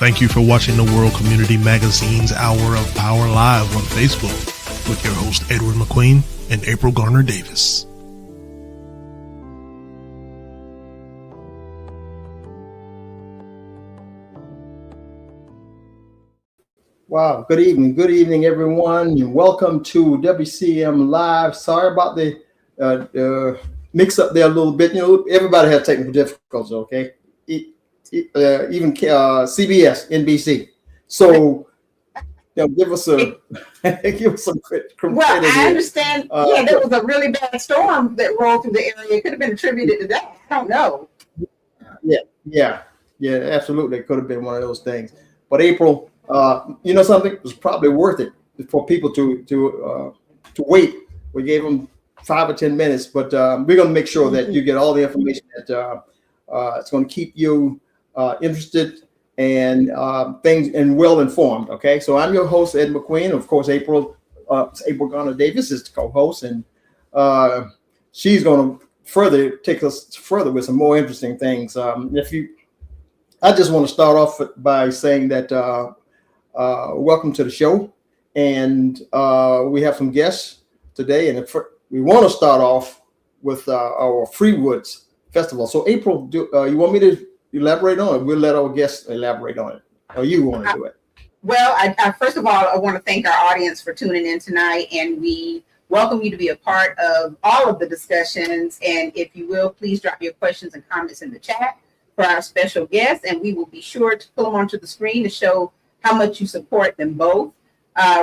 Thank you for watching the World Community Magazine's Hour of Power Live on Facebook with your host Edward McQueen and April Garner Davis. Wow, good evening, everyone, and welcome to WCM Live. Sorry about the mix up there a little bit. You know, everybody has technical difficulties, okay? Even CBS, NBC. So, give us some credit. Well, I understand. There was a really bad storm that rolled through the area. It could have been attributed to that. I don't know. Yeah, absolutely. It could have been one of those things. But April, you know something? It was probably worth it for people to wait. We gave them 5 or 10 minutes, but we're going to make sure that you get all the information that it's going to keep you interested and things and well informed. Okay, so I'm your host Ed McQueen. Of course, April Garner Davis is the co-host, and she's going to take us further with some more interesting things. I just want to start off by saying that welcome to the show, and we have some guests today, and we want to start off with our Freewoods Festival. So April, you want me to elaborate on it? We'll let our guests elaborate on it, or you want to do it? Well, I first of all, I want to thank our audience for tuning in tonight, and we welcome you to be a part of all of the discussions. And if you will, please drop your questions and comments in the chat for our special guests, and we will be sure to pull them onto the screen to show how much you support them both.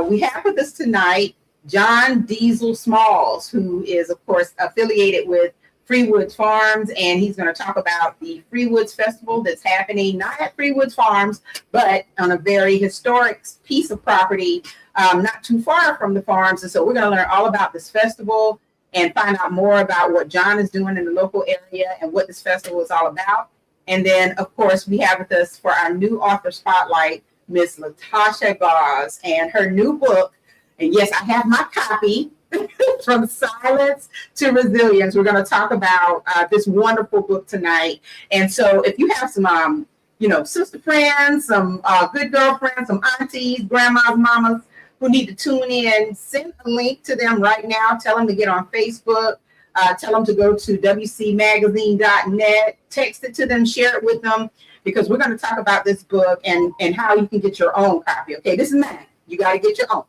We have with us tonight John Diesel Smalls, who is, of course, affiliated with Freewoods Farms, and he's going to talk about the Freewoods Festival that's happening not at Freewoods Farms, but on a very historic piece of property not too far from the farms. And so we're going to learn all about this festival and find out more about what John is doing in the local area and what this festival is all about. And then, of course, we have with us for our new author spotlight, Miss LaTasha Gause, and her new book. And yes, I have my copy, From Silence to Resilience. We're going to talk about this wonderful book tonight. And so if you have some, sister friends, some good girlfriends, some aunties, grandmas, mamas who need to tune in, send a link to them right now. Tell them to get on Facebook. Tell them to go to wcmagazine.net. Text it to them. Share it with them, because we're going to talk about this book and how you can get your own copy. Okay, this is mine. You got to get your own.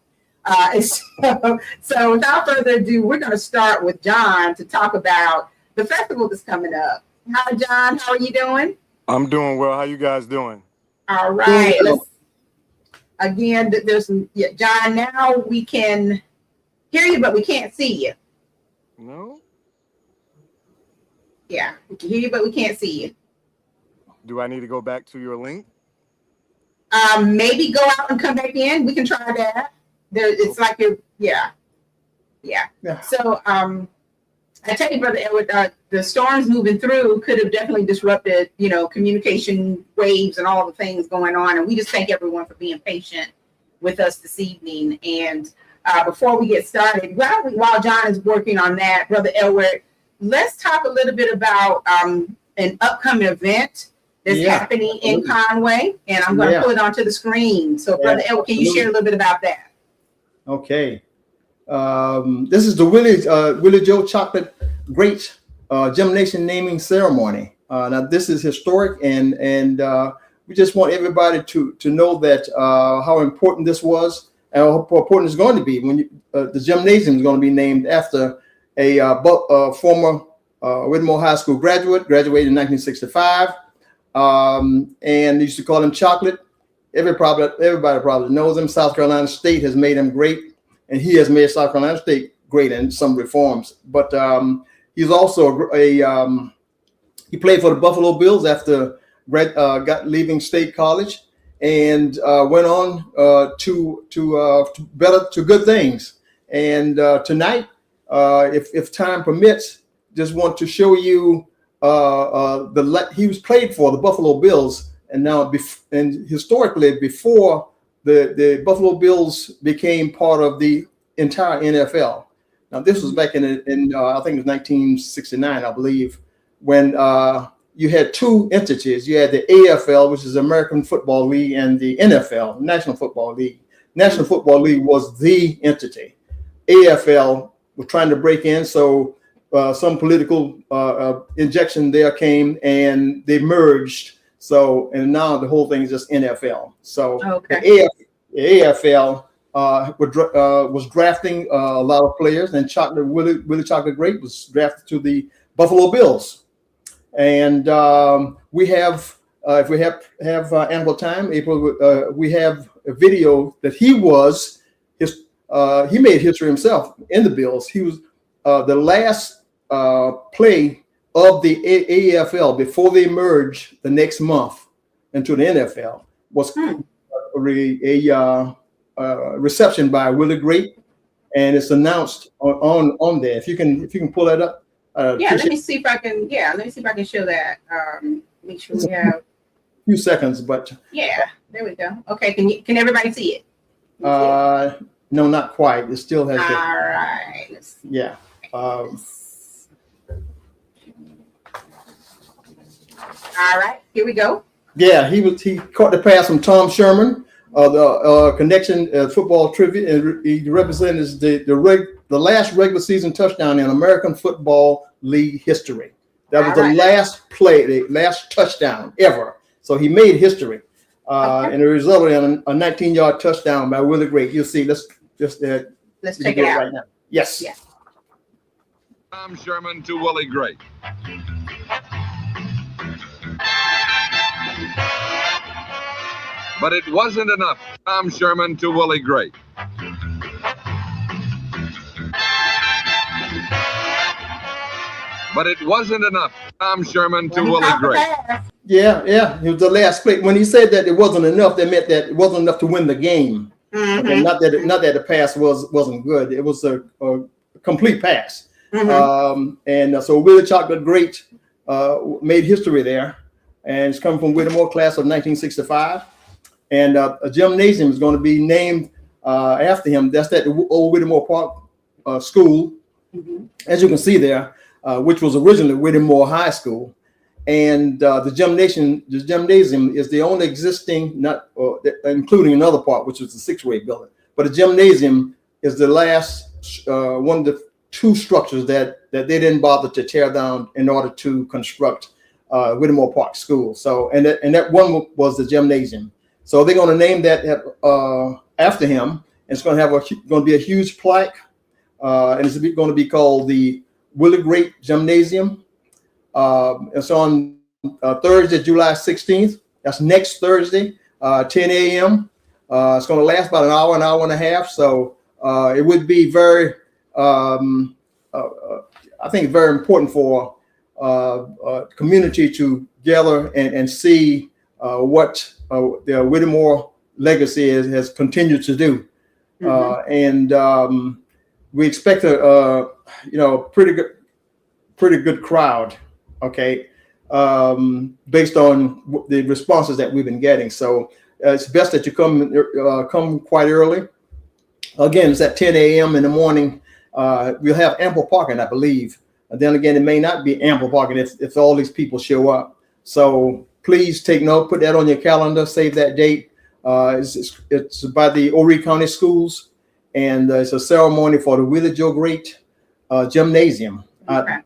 So without further ado, we're going to start with John to talk about the festival that's coming up. Hi, John. How are you doing? I'm doing well. How you guys doing? All right. Again, there's some, John, now we can hear you, but we can't see you. No? Yeah, we can hear you, but we can't see you. Do I need to go back to your link? Maybe go out and come back in. We can try that. It's like yeah. So I tell you, Brother Edward, the storms moving through could have definitely disrupted, communication waves and all the things going on. And we just thank everyone for being patient with us this evening. And before we get started, while John is working on that, Brother Edward, let's talk a little bit about an upcoming event that's happening in Conway. And I'm going to put it onto the screen. So, Brother Edward, can you share a little bit about that? Okay. This is the Willie Joe Chocolate Great Gemination Naming Ceremony. Now, this is historic, and we just want everybody to know that how important this was and how important it's going to be when the gymnasium is going to be named after a former Whitmore High School graduated in 1965, and they used to call him Chocolate. Everybody probably knows him. South Carolina State has made him great, and he has made South Carolina State great in some reforms. But he's also he played for the Buffalo Bills after leaving State College, and went on to good things. And tonight, if time permits, just want to show you he was played for the Buffalo Bills. And now, historically, before the Buffalo Bills became part of the entire NFL. Now, this was back in I think it was 1969, I believe, when you had two entities. You had the AFL, which is American Football League, and the NFL, National Football League. National Football League was the entity. AFL was trying to break in, so some political injection there came, and they merged. So, and now the whole thing is just NFL. So the AFL was drafting a lot of players, and Willie Chocolate Grape was drafted to the Buffalo Bills. And we have, if we have ample time, April, we have a video that he made history himself in the Bills. He was the last play of the AFL before they merged the next month into the NFL was a reception by Willie Grape, and it's announced on there. If you can pull that up. Let me see if I can. Yeah, let me see if I can show that. Make sure we have a few seconds, but there we go. Okay, can everybody see it? No, not quite. It still has. All right. Let's see. Yeah. All right, here we go. Yeah, he caught the pass from Tom Sherman, the connection football trivia, and he represents the last regular season touchdown in American Football League history. That was the last play, the last touchdown ever. So he made history, and it resulted in a 19-yard touchdown by Willie Grape. You'll see. Let's check it out right now. Yes. Yeah. Tom Sherman to Willie Grape. But it wasn't enough. Tom Sherman to Willie Grape. But it wasn't enough. Tom Sherman to Willie Grape. Yeah. It was the last play. When he said that it wasn't enough, that meant that it wasn't enough to win the game. Mm-hmm. Okay, not that the pass wasn't good. It was a complete pass. Mm-hmm. And so Willie Chocolate Grape made history there, and it's come from Whittemore, class of 1965. And a gymnasium is going to be named after him. That's at the old Whittemore Park School, as you can see there, which was originally Whittemore High School. And the gymnasium is the only existing, including another part, which is the 6th grade building. But the gymnasium is the last one of the two structures that they didn't bother to tear down in order to construct Whittemore Park School. So, and that one was the gymnasium. So they're going to name that after him. It's going to be a huge plaque, and it's going to be called the Willie Grape Gymnasium. It's on Thursday, July 16th. That's next Thursday, 10 a.m. It's going to last about an hour and a half. So it would be very, I think, very important for community to gather and see what the Whittemore legacy has continued to do. And we expect a pretty good crowd. Okay, based on the responses that we've been getting. So it's best that you come quite early. Again, it's at 10 a.m. in the morning. We'll have ample parking, I believe. And then again, it may not be ample parking if all these people show up. So please take note, put that on your calendar, save that date. It's by the Horry County Schools, and it's a ceremony for the Willie Joe Grape Gymnasium.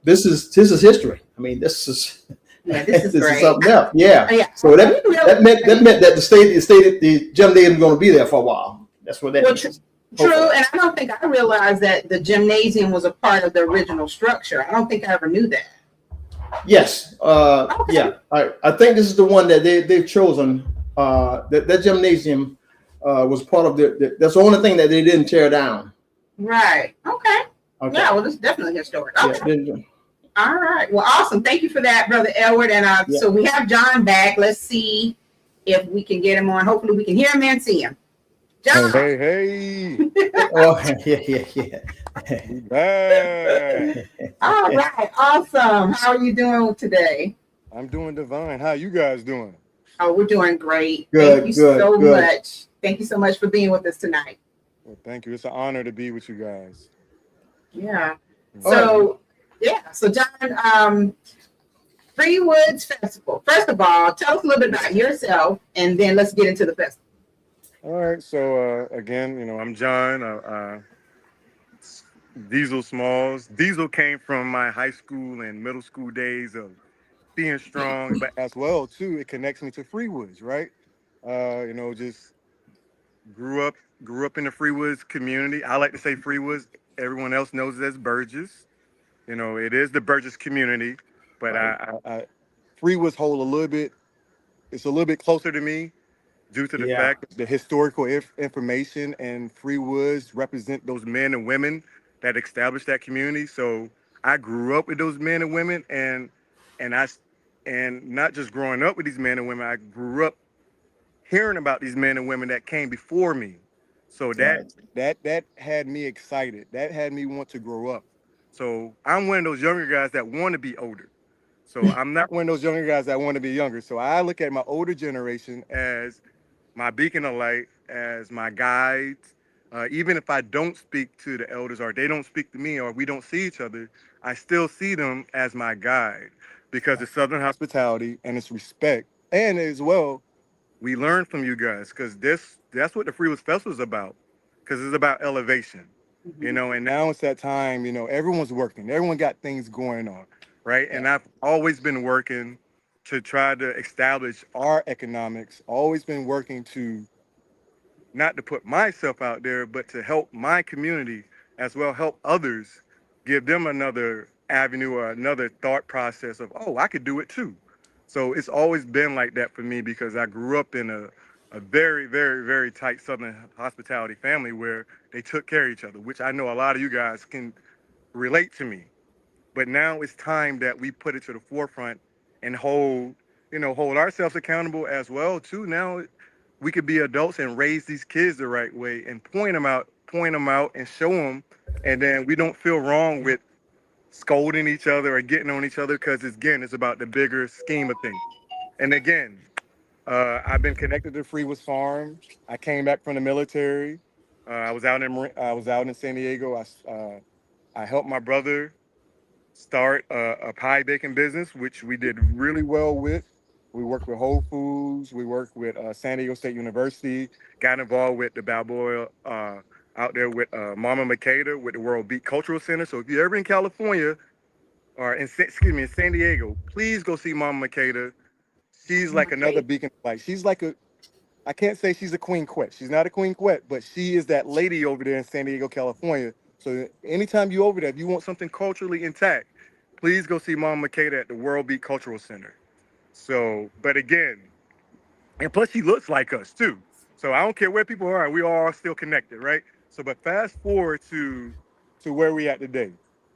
This is history. I mean, this is great. Is something else. Yeah. So that meant that the gymnasium is going to be there for a while. That's what that means. True, and I don't think I realized that the gymnasium was a part of the original structure. I don't think I ever knew that. Yes. Yeah. I think this is the one that they've chosen. That gymnasium was part of that's the only thing that they didn't tear down. Right. Okay. Yeah, well, this is definitely historic. Okay. Yeah, all right. Well, awesome. Thank you for that, Brother Edward. And so we have John back. Let's see if we can get him on. Hopefully we can hear him and see him. John. Hey. Oh, yeah. All right. Awesome. How are you doing today? I'm doing divine. How you guys doing? Oh, we're doing great. Good, Thank you so much. Thank you so much for being with us tonight. Well, thank you. It's an honor to be with you guys. Yeah. So, So John, Freewoods Festival. First of all, tell us a little bit about yourself, and then let's get into the festival. All right. So again, I'm John. Diesel Smalls. Diesel came from my high school and middle school days of being strong, but as well too, it connects me to Freewoods, right? Just grew up grew up in the Freewoods community. I like to say Freewoods. Everyone else knows it as Burgess. It is the Burgess community, but Right. I Freewoods hold a little bit. It's a little bit closer to me due to the Yeah. fact that the historical information and Free Woods represent those men and women that established that community. So I grew up with those men and women, and I and not just growing up with these men and women, I grew up hearing about these men and women that came before me. So that Right. that had me excited. That had me want to grow up. So I'm one of those younger guys that want to be older. So I'm not one of those younger guys that want to be younger. So I look at my older generation as my beacon of light, as my guides. Even if I don't speak to the elders or they don't speak to me or we don't see each other, I still see them as my guide because it's Southern hospitality and it's respect. And as well, we learn from you guys because that's what the Freeless Festival is about, because it's about elevation. And now it's that time, everyone's working, everyone got things going on, right? Yeah. And I've always been working to try to establish our economics, always been working to not to put myself out there, but to help my community as well, help others, give them another avenue or another thought process of, oh, I could do it too. So it's always been like that for me because I grew up in a very, very, very tight Southern hospitality family where they took care of each other, which I know a lot of you guys can relate to me. But now it's time that we put it to the forefront and hold ourselves accountable as well too. Now we could be adults and raise these kids the right way and point them out and show them. And then we don't feel wrong with scolding each other or getting on each other because it's about the bigger scheme of things. And again, I've been connected to Freewood Farm. I came back from the military. I was out in San Diego. I helped my brother start a pie baking business, which we did really well with. We worked with Whole Foods. We worked with San Diego State University. Got involved with the Balboa out there with Mama Makeda with the World Beat Cultural Center. So if you're ever in California or in San Diego, please go see Mama Makeda. She's like another beacon of light. She's like I can't say she's a queen quet. She's not a queen quet, but she is that lady over there in San Diego, California. So anytime you over there, if you want something culturally intact, please go see Mom Makeda at the World Beat Cultural Center. So, but again, and plus she looks like us too. So I don't care where people are, we all still connected, right? So, but fast forward to where we at today,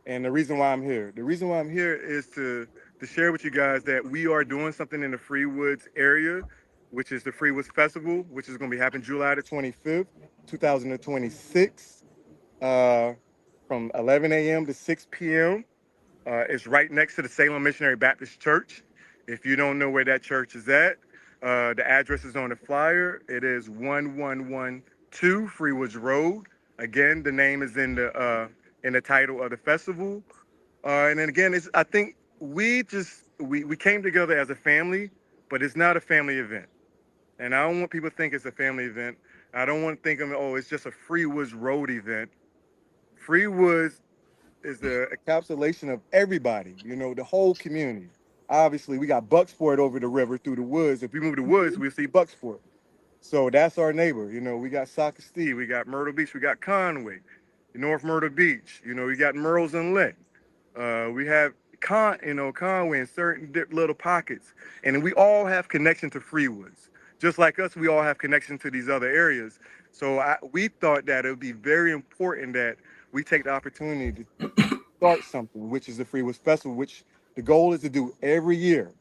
and the reason why I'm here. The reason why I'm here is to share with you guys that we are doing something in the Freewoods area, which is the Freewoods Festival, which is going to be happening July the 25th, 2026, uh, from 11 a.m. to 6 p.m. It's right next to the Salem Missionary Baptist Church. If you don't know where that church is at, the address is on the flyer. It is 1112 Freewoods Road. Again, the name is in the title of the festival. And then again, I think we came together as a family, but it's not a family event. And I don't want people to think it's a family event. I don't want to think of it's just a Freewoods Road event. Freewoods is the encapsulation of everybody, the whole community. Obviously, we got Bucksport over the river through the woods. If we move the woods, we'll see Bucksport. So that's our neighbor. We got Socastee, we got Myrtle Beach, we got Conway, North Myrtle Beach. We got Murrells Inlet. We have Conway in certain little pockets. And we all have connection to Freewoods. Just like us, we all have connection to these other areas. So we thought that it would be very important that we take the opportunity to start something, which is the Freewoods Festival, which the goal is to do every year.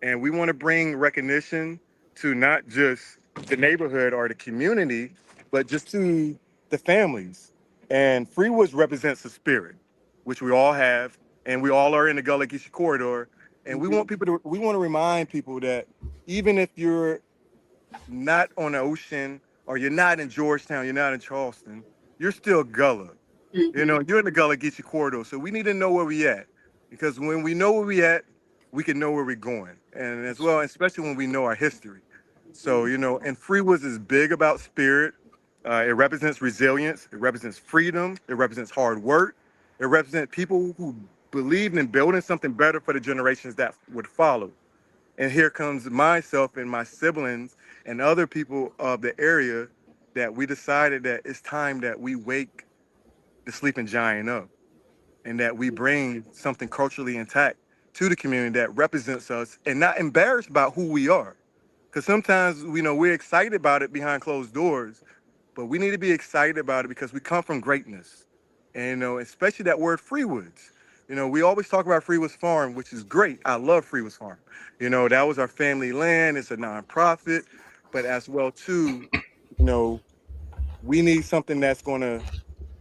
And we want to bring recognition to not just the neighborhood or the community, but just to the families. And Freewoods represents the spirit, which we all have, and we all are in the Gullah Geechee corridor. And we want to remind people that even if you're not on the ocean or you're not in Georgetown, you're not in Charleston, you're still Gullah. You're in the Gullah Geechee corridor. So we need to know where we at. Because when we know where we at, we can know where we're going. And as well, especially when we know our history. So, and Freewoods is big about spirit. It represents resilience. It represents freedom. It represents hard work. It represents people who believed in building something better for the generations that would follow. And here comes myself and my siblings and other people of the area that we decided that it's time that we wake the sleeping giant up and that we bring something culturally intact to the community that represents us and not embarrassed about who we are. Because sometimes, we're excited about it behind closed doors, but we need to be excited about it because we come from greatness. And, especially that word Freewoods. We always talk about Freewoods Farm, which is great. I love Freewoods Farm. That was our family land. It's a nonprofit, but as well, too, you know, we need something that's going to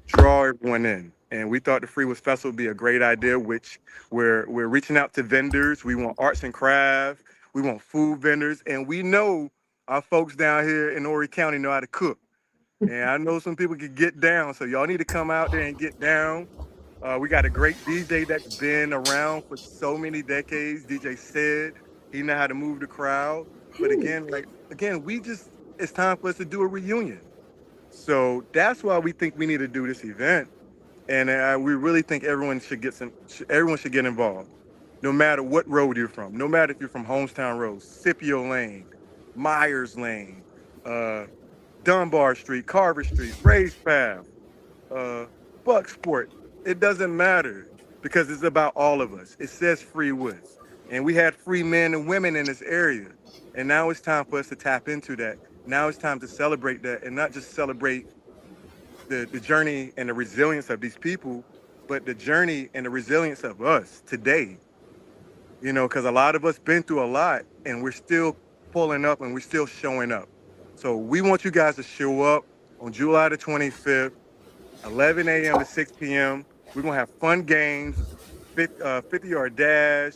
draw everyone in. And we thought the Freewoods Festival would be a great idea, which we're reaching out to vendors. We want arts and craft. We want food vendors. And we know our folks down here in Horry County know how to cook. And I know some people can get down, so y'all need to come out there and get down. We got a great DJ that's been around for so many decades. DJ said he know how to move the crowd. But again, it's time for us to do a reunion. So that's why we think we need to do this event, and we really think everyone should get involved, no matter what road you're from, no matter if you're from Homestown Road, Scipio Lane, Myers Lane, uh, Dunbar Street, Carver Street, Race Path, uh, Bucksport. It doesn't matter because it's about all of us. It says free woods. And we had free men and women in this area. And now it's time for us to tap into that. Now it's time to celebrate that and not just celebrate the journey and the resilience of these people, but the journey and the resilience of us today. Because a lot of us been through a lot and we're still pulling up and we're still showing up. So we want you guys to show up on July the 25th, 11 a.m. to 6 p.m. We're going to have fun games, 50-yard dash.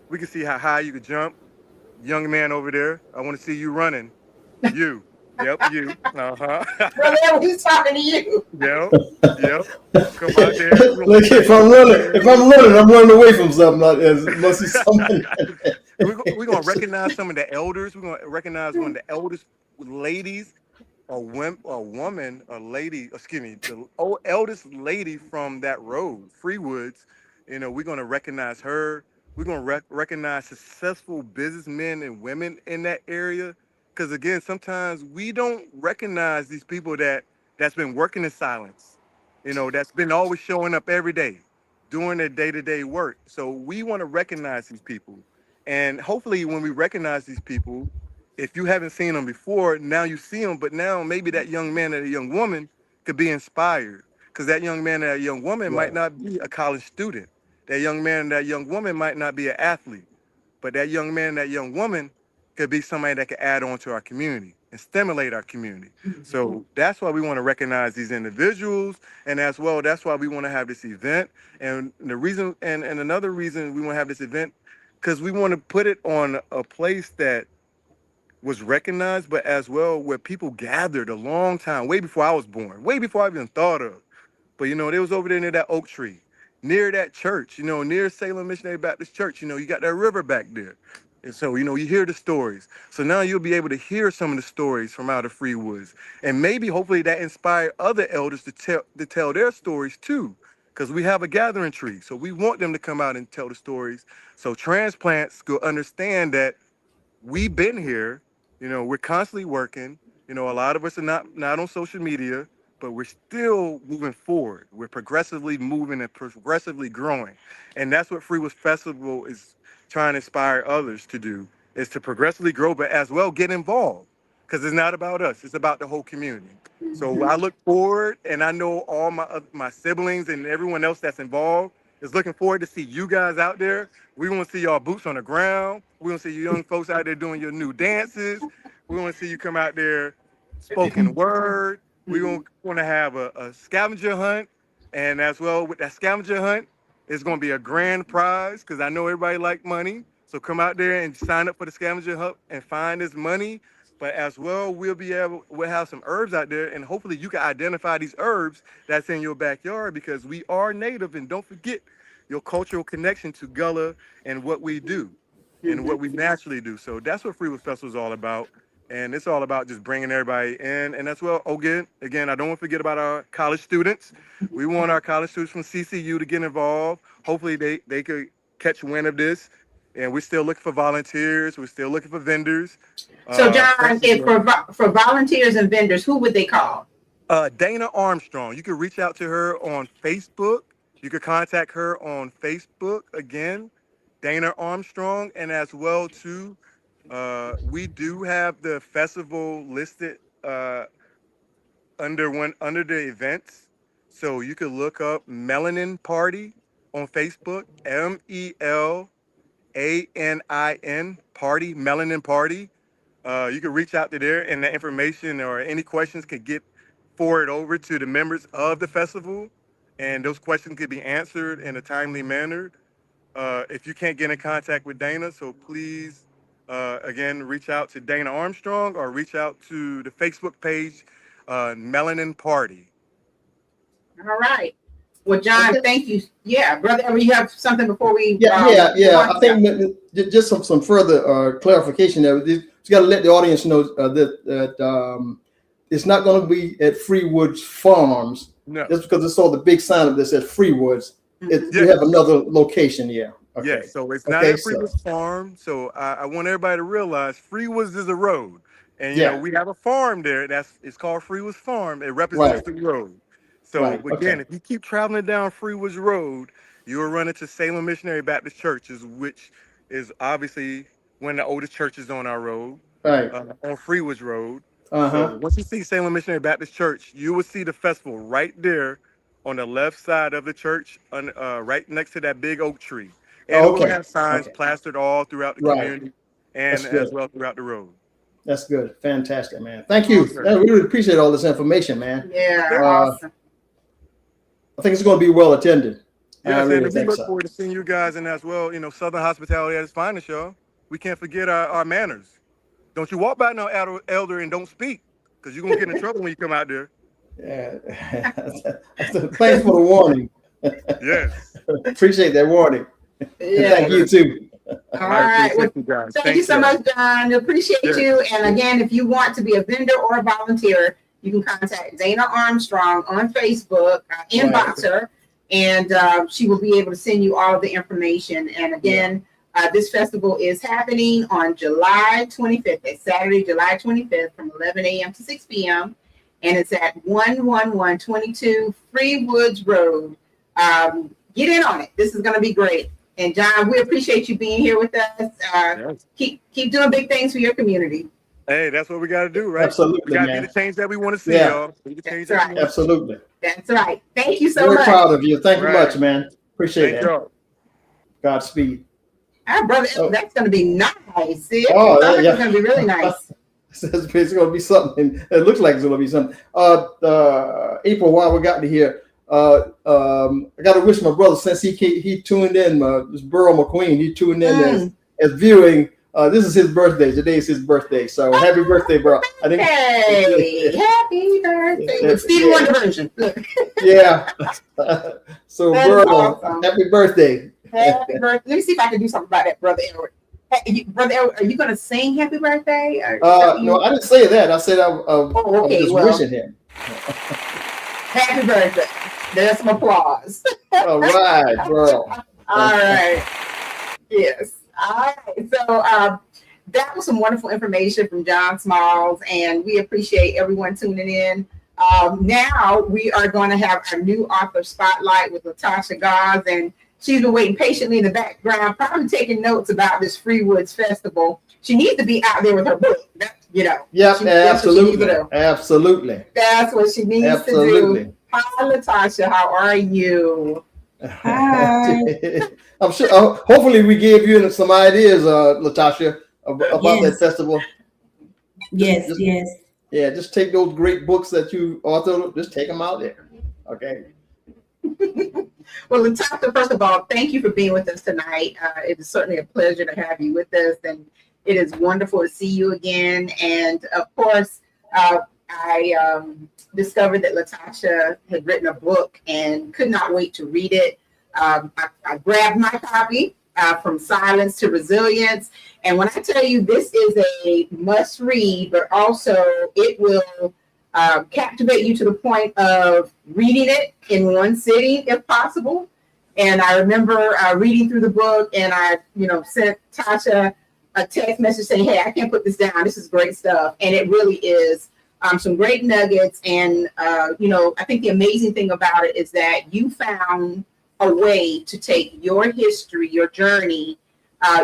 We can see how high you can jump. Young man over there, I want to see you running. You. Yep, you. Uh-huh. Brother, he's talking to you. Yep, yep. Come out there. Look, if I'm running, I'm running away from something. Must be something. We're going to recognize some of the elders. We're going to recognize one of the eldest ladies a woman, a lady, excuse me, the eldest lady from that road, Freewoods. We're going to recognize her. We're going to recognize successful businessmen and women in that area. Because again, sometimes we don't recognize these people that's been working in silence, that's been always showing up every day, doing their day-to-day work. So we want to recognize these people. And hopefully when we recognize these people, if you haven't seen them before, now you see them, but now maybe that young man or that young woman could be inspired because that young man or that young woman might not be a college student. That young man and that young woman might not be an athlete, but that young man and that young woman could be somebody that could add on to our community and stimulate our community. So that's why we want to recognize these individuals. And as well, that's why we want to have this event. And the reason, and another reason we want to have this event, because we want to put it on a place that was recognized, but as well where people gathered a long time, way before I was born, way before I even thought of. But they was over there near that oak tree, near that church, near Salem Missionary Baptist Church. You got that river back there. And so, you hear the stories. So now you'll be able to hear some of the stories from out of Freewoods. And maybe hopefully that inspire other elders to tell their stories too. Because we have a gathering tree. So we want them to come out and tell the stories. So transplants will understand that we've been here, we're constantly working. A lot of us are not on social media, but we're still moving forward. We're progressively moving and progressively growing. And that's what Freewoods Festival is trying to inspire others to do, is to progressively grow, but as well get involved. Because it's not about us, it's about the whole community. So I look forward, and I know all my siblings and everyone else that's involved is looking forward to see you guys out there. We want to see y'all boots on the ground. We want to see you young folks out there doing your new dances. We want to see you come out there spoken word. We want to have a scavenger hunt. And as well with that scavenger hunt, it's going to be a grand prize because I know everybody like money. So come out there and sign up for the scavenger hunt and find this money. But as well, we'll have some herbs out there, and hopefully you can identify these herbs that's in your backyard because we are native, and don't forget your cultural connection to Gullah and what we do. and what we naturally do. So that's what Freewood Festival is all about. And it's all about just bringing everybody in. And that's well, again, I don't want to forget about our college students. We want our college students from CCU to get involved. Hopefully they could catch wind of this. And we're still looking for volunteers. We're still looking for vendors. So John, if for volunteers and vendors, who would they call? Dana Armstrong. You can reach out to her on Facebook. You could contact her on Facebook again, Dana Armstrong, and as well too, we do have the festival listed under the events. So you could look up Melanin Party on Facebook, MELANIN Party, Melanin Party. You can reach out to there, and the information or any questions could get forwarded over to the members of the festival, and those questions could be answered in a timely manner. If you can't get in contact with Dana, so please, again, reach out to Dana Armstrong or reach out to the Facebook page, Melanin Party. All right. Well, John, thank you. Yeah, brother, you have something before we? Yeah. I think just some further clarification there. You got to let the audience know that it's not going to be at Freewood's Farms. No. Just because it's all the big sign of this at Freewood's. You have another location here. Okay. Yeah, so it's not at Freewood's Farm. So I want everybody to realize Freewood's is a road. And, you know, we have a farm there. It's called Freewood's Farm. It represents the road. So, again, if you keep traveling down Freewood's Road, you will run into Salem Missionary Baptist Churches, which is obviously one of the oldest churches on our road, on Freewood's Road. So once you see Salem Missionary Baptist Church, you will see the festival right there on the left side of the church, right next to that big oak tree. And we'll have signs plastered all throughout the community and as well throughout the road. That's good. Fantastic, man. Thank you. We really appreciate all this information, man. Yeah, awesome. I think it's going to be well attended. Yes, and we look forward to seeing you guys, and as well, you know, Southern hospitality at its finest, y'all. We can't forget our manners. Don't you walk by no elder and don't speak, because you're going to get in trouble when you come out there. Yeah. Thanks for the warning. Yes. Appreciate that warning. Yeah. Thank you, too. All right. Well, thank you so much, John. Appreciate you. And again, if you want to be a vendor or a volunteer, you can contact Dana Armstrong on Facebook, inbox her, and she will be able to send you all of the information. And again, this festival is happening on July 25th. It's Saturday, July 25th from 11 a.m. to 6 p.m. And it's at 11122 Freewoods Road. Get in on it. This is going to be great. And John, we appreciate you being here with us. Keep doing big things for your community. Hey, that's what we got to do, right? Absolutely, we got to be the change that we want to see, y'all. That's right. Absolutely. That's right. Thank you so much. Very proud of you. Thank you much, man. Appreciate it. Godspeed. Brother, that's going to be nice. See? Oh, it's going to be really nice. It's going to be something. It looks like it's going to be something. April, while we got to here, I got to wish my brother, since he tuned in, this Burl McQueen, he tuned in as viewing. This is his birthday. Today is his birthday. So happy birthday, bro. Hey, happy birthday. With Stevie Wonder version. Yeah. So, Burl, awesome. Happy birthday. Happy birthday. Let me see if I can do something about that, Brother Edward. Hey, Brother Edward, are you going to sing happy birthday? No, I didn't say that. I said I was just wishing him. Happy birthday. There's some applause. All right, bro. All right. Yes. All right. So that was some wonderful information from John Smalls, and we appreciate everyone tuning in. Now we are going to have our new author spotlight with LaTasha Gause, and she's been waiting patiently in the background, probably taking notes about this Freewoods Festival. She needs to be out there with her book, you know. Yep, absolutely. Absolutely. That's what she needs to do. Hi, LaTasha. How are you? Hi. I'm sure. Hopefully, we gave you some ideas, LaTasha, about that festival. Yes. Yeah, just take those great books that you authored. Just take them out there. Okay. Well, LaTasha, first of all, thank you for being with us tonight. It is certainly a pleasure to have you with us, and it is wonderful to see you again. And of course, I discovered that LaTasha had written a book and could not wait to read it. I grabbed my copy From Silence to Resilience. And when I tell you this is a must read, but also it will captivate you to the point of reading it in one sitting if possible. And I remember reading through the book, and I, sent Tasha a text message saying, "Hey, I can't put this down. This is great stuff." And it really is some great nuggets. And, I think the amazing thing about it is that you found a way to take your history, your journey,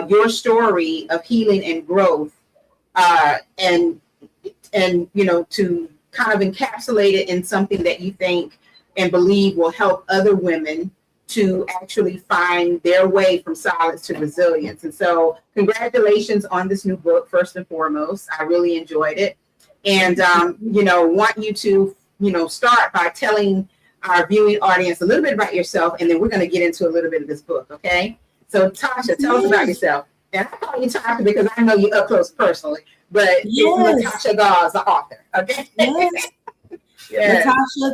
your story of healing and growth, and to kind of encapsulate it in something that you think and believe will help other women to actually find their way from silence to resilience. And so congratulations on this new book, first and foremost. I really enjoyed it. And, want you to, start by telling our viewing audience a little bit about yourself, and then we're going to get into a little bit of this book, okay? So Tasha, tell us about yourself. And I call you Tasha because I know you up close personally, but it's LaTasha Gause, the author, okay? Yes. Yes.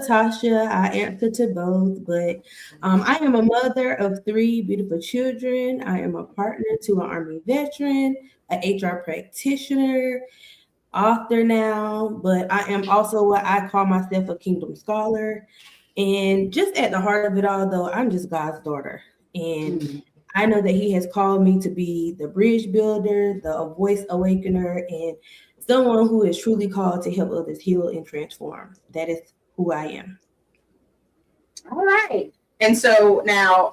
Tasha, I answer to both, but I am a mother of 3 beautiful children. I am a partner to an Army veteran, an HR practitioner, author now, but I am also what I call myself a kingdom scholar. And just at the heart of it all, though, I'm just God's daughter. And I know that He has called me to be the bridge builder, the voice awakener, and someone who is truly called to help others heal and transform. That is who I am. All right. And so now,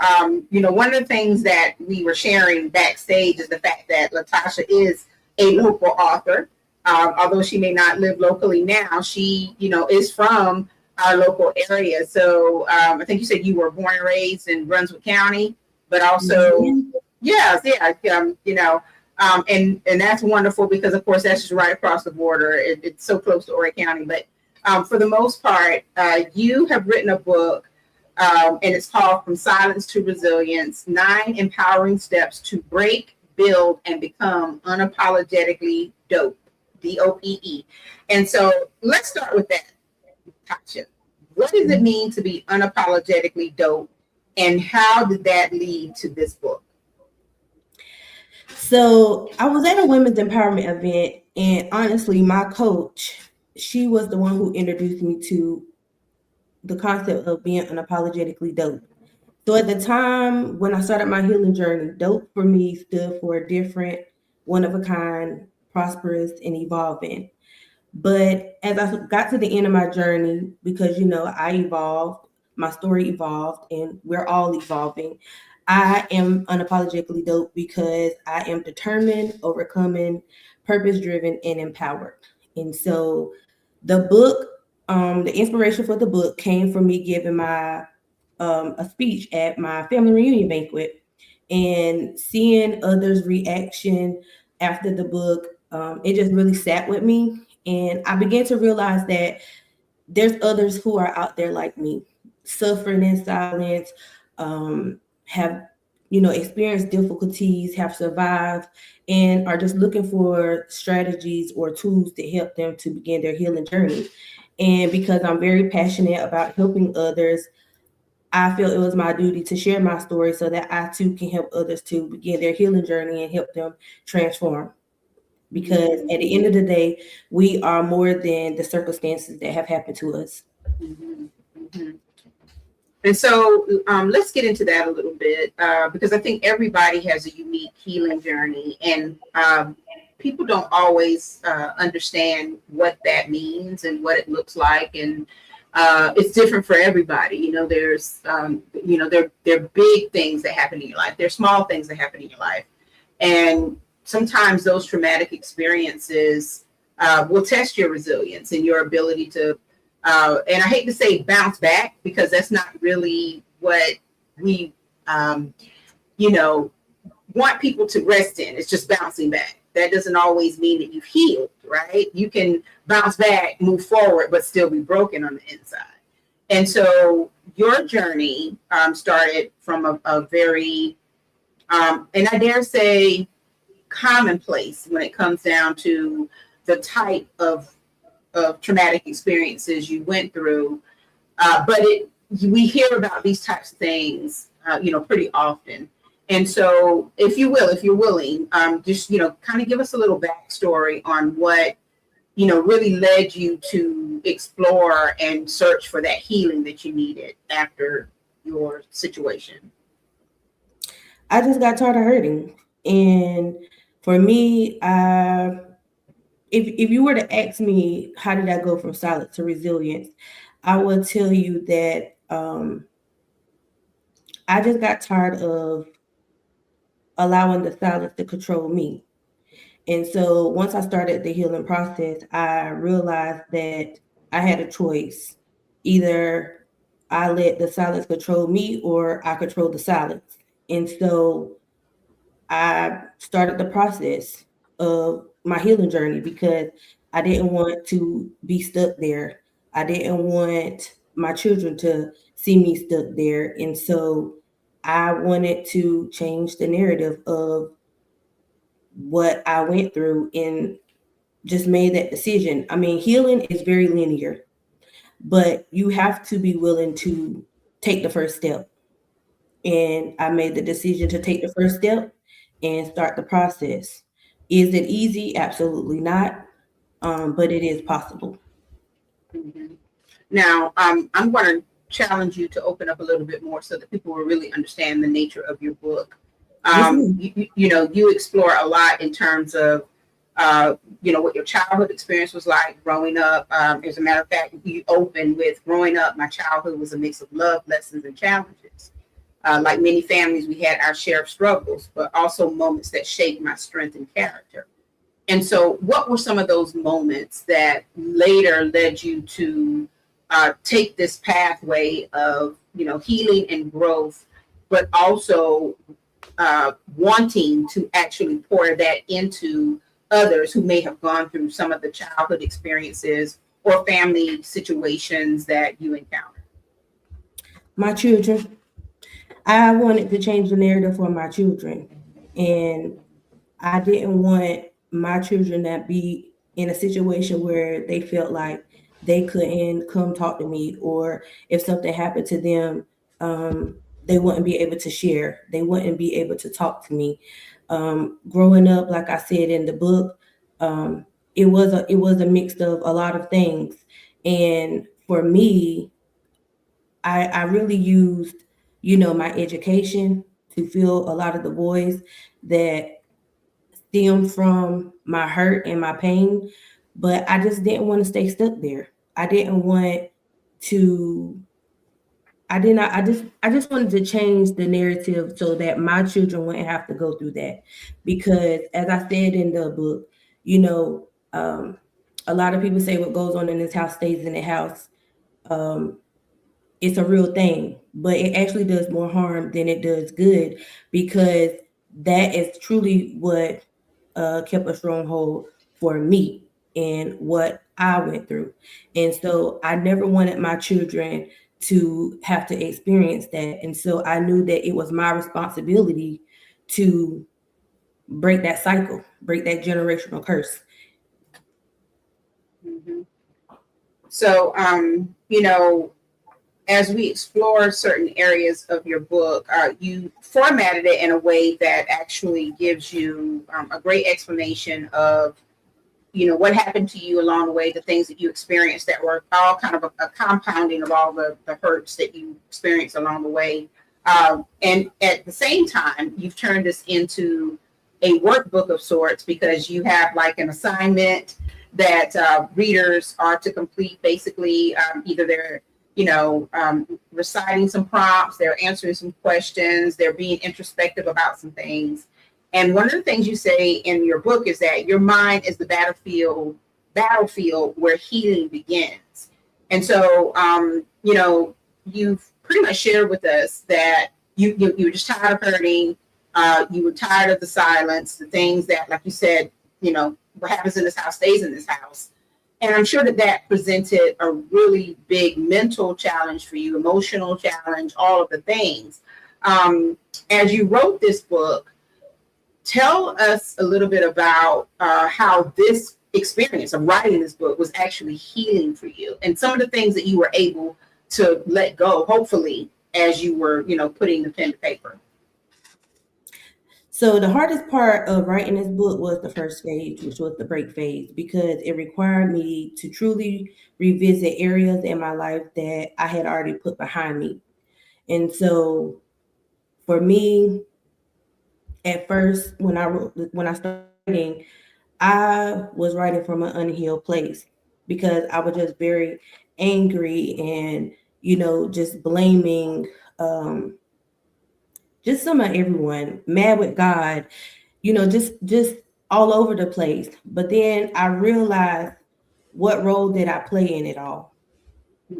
one of the things that we were sharing backstage is the fact that LaTasha is a local author. Although she may not live locally now, she, is from our local area. So I think you said you were born and raised in Brunswick County, but also, and that's wonderful because, of course, that's just right across the border. It's so close to Horry County. But for the most part, you have written a book, and it's called From Silence to Resilience, 9 Empowering Steps to Break, Build, and Become Unapologetically Dope. D.O.P.E. And so let's start with that, Tasha. What does it mean to be unapologetically dope, and how did that lead to this book? So I was at a women's empowerment event, and honestly, my coach, she was the one who introduced me to the concept of being unapologetically dope. So at the time when I started my healing journey, dope for me stood for different, one of a kind, prosperous, and evolving. But as I got to the end of my journey, because, I evolved, my story evolved, and we're all evolving, I am unapologetically dope because I am determined, overcoming, purpose-driven, and empowered. And so the book, the inspiration for the book came from me giving my a speech at my family reunion banquet and seeing others' reaction after the book. It just really sat with me. And I began to realize that there's others who are out there like me, suffering in silence, have, experienced difficulties, have survived, and are just looking for strategies or tools to help them to begin their healing journey. And because I'm very passionate about helping others, I feel it was my duty to share my story so that I too can help others to begin their healing journey and help them transform. Because at the end of the day, we are more than the circumstances that have happened to us. Mm-hmm. Mm-hmm. And so let's get into that a little bit because I think everybody has a unique healing journey, and people don't always understand what that means and what it looks like, and it's different for everybody. There's there are big things that happen in your life. There's small things that happen in your life, and sometimes those traumatic experiences will test your resilience and your ability to. And I hate to say bounce back because that's not really what we, want people to rest in. It's just bouncing back. That doesn't always mean that you've healed, right? You can bounce back, move forward, but still be broken on the inside. And so your journey started from a very, and I dare say, commonplace when it comes down to the type of traumatic experiences you went through, but we hear about these types of things, pretty often. And so, if you will, if you're willing, just, kind of give us a little backstory on what, really led you to explore and search for that healing that you needed after your situation. I just got tired of hurting. And for me, if you were to ask me, how did I go from silence to resilience? I will tell you that I just got tired of allowing the silence to control me. And so once I started the healing process, I realized that I had a choice. Either I let the silence control me or I control the silence. And so I started the process of my healing journey because I didn't want to be stuck there. I didn't want my children to see me stuck there. And so I wanted to change the narrative of what I went through and just made that decision. I mean, healing is very linear, but you have to be willing to take the first step. And I made the decision to take the first step and start the process. Is it easy? Absolutely not. But it is possible. Mhm. Now, I'm going to challenge you to open up a little bit more so that people will really understand the nature of your book. Yes, ma'am. You explore a lot in terms of, what your childhood experience was like growing up. As a matter of fact, you open with growing up, my childhood was a mix of love, lessons, and challenges. Like many families, we had our share of struggles, but also moments that shaped my strength and character. And so, what were some of those moments that later led you to take this pathway of, healing and growth, but also wanting to actually pour that into others who may have gone through some of the childhood experiences or family situations that you encountered? My children, I wanted to change the narrative for my children. And I didn't want my children to be in a situation where they felt like they couldn't come talk to me, or if something happened to them, they wouldn't be able to share. They wouldn't be able to talk to me. Growing up, like I said in the book, it was a mix of a lot of things, and for me, I really used, my education to fill a lot of the voids that stem from my hurt and my pain, but I just didn't want to stay stuck there. I didn't want to I did not I just wanted to change the narrative so that my children wouldn't have to go through that. Because as I said in the book, you know, a lot of people say what goes on in this house stays in the house. Um, it's a real thing, but it actually does more harm than it does good, because that is truly what kept a stronghold for me and what I went through. And so I never wanted my children to have to experience that. And so I knew that it was my responsibility to break that cycle, break that generational curse. Mhm. So, as we explore certain areas of your book, you formatted it in a way that actually gives you a great explanation of, what happened to you along the way, the things that you experienced that were all kind of a compounding of all the hurts that you experienced along the way. And at the same time, you've turned this into a workbook of sorts, because you have like an assignment that readers are to complete. Basically, either they're reciting some prompts, they're answering some questions, they're being introspective about some things. And one of the things you say in your book is that your mind is the battlefield where healing begins. And so, you've pretty much shared with us that you were just tired of hurting. You were tired of the silence, the things that, like you said, what happens in this house stays in this house. And I'm sure that presented a really big mental challenge for you, emotional challenge, all of the things. As you wrote this book, tell us a little bit about how this experience of writing this book was actually healing for you, and some of the things that you were able to let go, hopefully, as you were, putting the pen to paper. So the hardest part of writing this book was the first phase, which was the break phase, because it required me to truly revisit areas in my life that I had already put behind me. And so for me, at first, when I started writing, I was writing from an unhealed place because I was just very angry and, just blaming just some of everyone, mad with God, just all over the place. But then I realized, what role did I play in it all?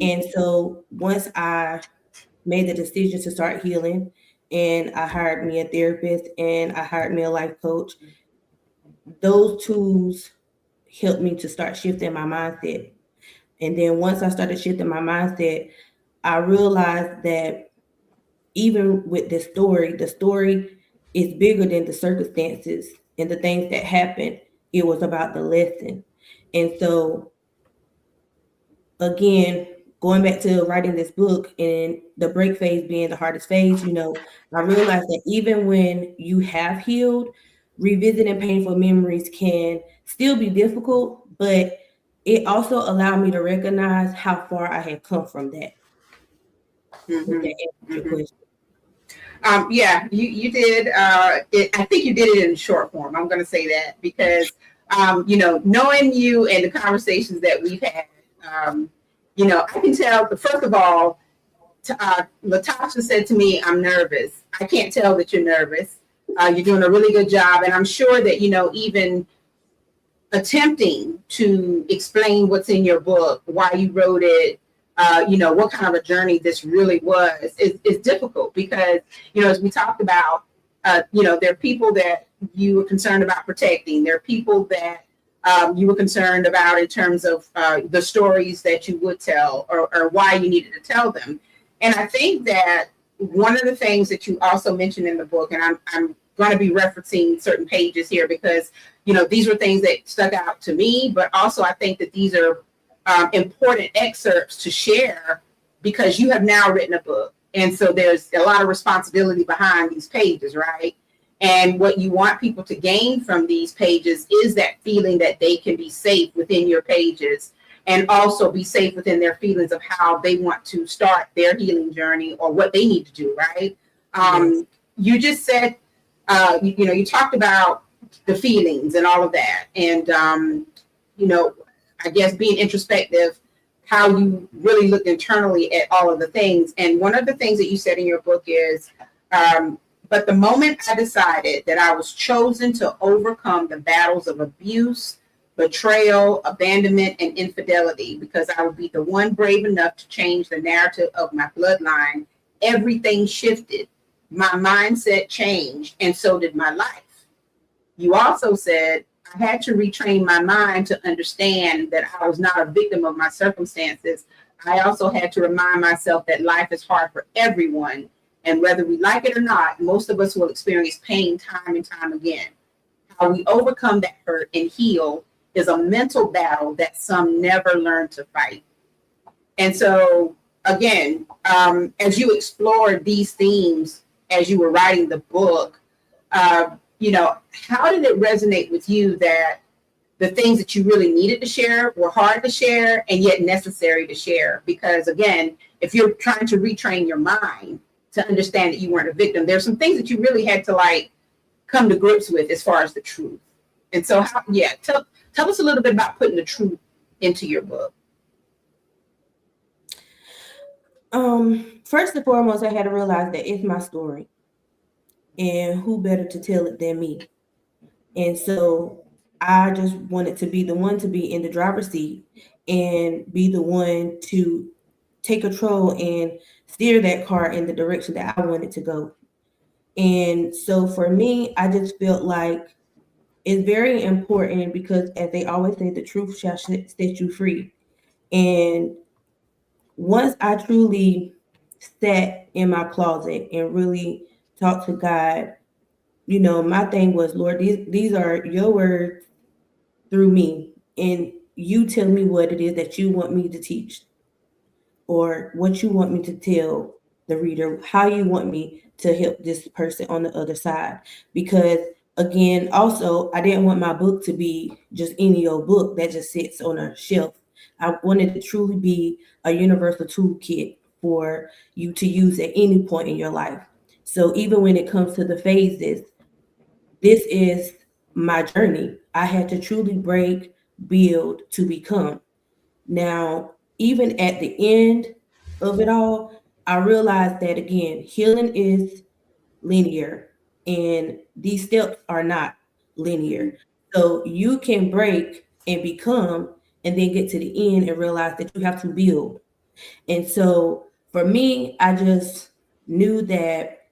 And so once I made the decision to start healing, and I hired me a therapist and I hired me a life coach, those tools helped me to start shifting my mindset. And then once I started shifting my mindset, I realized that even with this story, the story is bigger than the circumstances and the things that happened. It was about the lesson. And so, again, going back to writing this book and the break phase being the hardest phase, I realized that even when you have healed, revisiting painful memories can still be difficult, but it also allowed me to recognize how far I had come from that. If that answers your question. Yeah, you did. I think you did it in short form. I'm going to say that because, knowing you and the conversations that we've had, I can tell. First of all, LaTasha said to me, "I'm nervous." I can't tell that you're nervous. You're doing a really good job, and I'm sure that even attempting to explain what's in your book, why you wrote it, what kind of a journey this really was, is difficult because, as we talked about, there are people that you were concerned about protecting. There are people that you were concerned about in terms of the stories that you would tell or why you needed to tell them. And I think that one of the things that you also mentioned in the book, and I'm going to be referencing certain pages here because, these were things that stuck out to me, but also I think that these are important excerpts to share because you have now written a book. And so there's a lot of responsibility behind these pages, right? And what you want people to gain from these pages is that feeling that they can be safe within your pages and also be safe within their feelings of how they want to start their healing journey or what they need to do, right? Yes. You just said, you talked about the feelings and all of that. And, I guess being introspective, how you really looked internally at all of the things. And one of the things that you said in your book is, but the moment I decided that I was chosen to overcome the battles of abuse, betrayal, abandonment, and infidelity, because I would be the one brave enough to change the narrative of my bloodline, everything shifted. My mindset changed, and so did my life. You also said, I had to retrain my mind to understand that I was not a victim of my circumstances. I also had to remind myself that life is hard for everyone. And whether we like it or not, most of us will experience pain time and time again. How we overcome that hurt and heal is a mental battle that some never learn to fight. And so, again, as you explored these themes, as you were writing the book, how did it resonate with you that the things that you really needed to share were hard to share and yet necessary to share? Because again, if you're trying to retrain your mind to understand that you weren't a victim, there's some things that you really had to come to grips with as far as the truth. And so, tell us a little bit about putting the truth into your book. First and foremost, I had to realize that it's my story. And who better to tell it than me? And so I just wanted to be the one to be in the driver's seat and be the one to take control and steer that car in the direction that I wanted to go. And so for me, I just felt like it's very important because, as they always say, the truth shall set you free. And once I truly sat in my closet and really talked to God, my thing was, Lord, these are your words through me, and you tell me what it is that you want me to teach or what you want me to tell the reader how you want me to help this person on the other side. Because again, also, I didn't want my book to be just any old book that just sits on a shelf. I wanted to truly be a universal toolkit for you to use at any point in your life. So even when it comes to the phases, this is my journey. I had to truly break, build to become. Now, even at the end of it all, I realized that again, healing is linear and these steps are not linear. So you can break and become and then get to the end and realize that you have to build. And so for me, I just knew that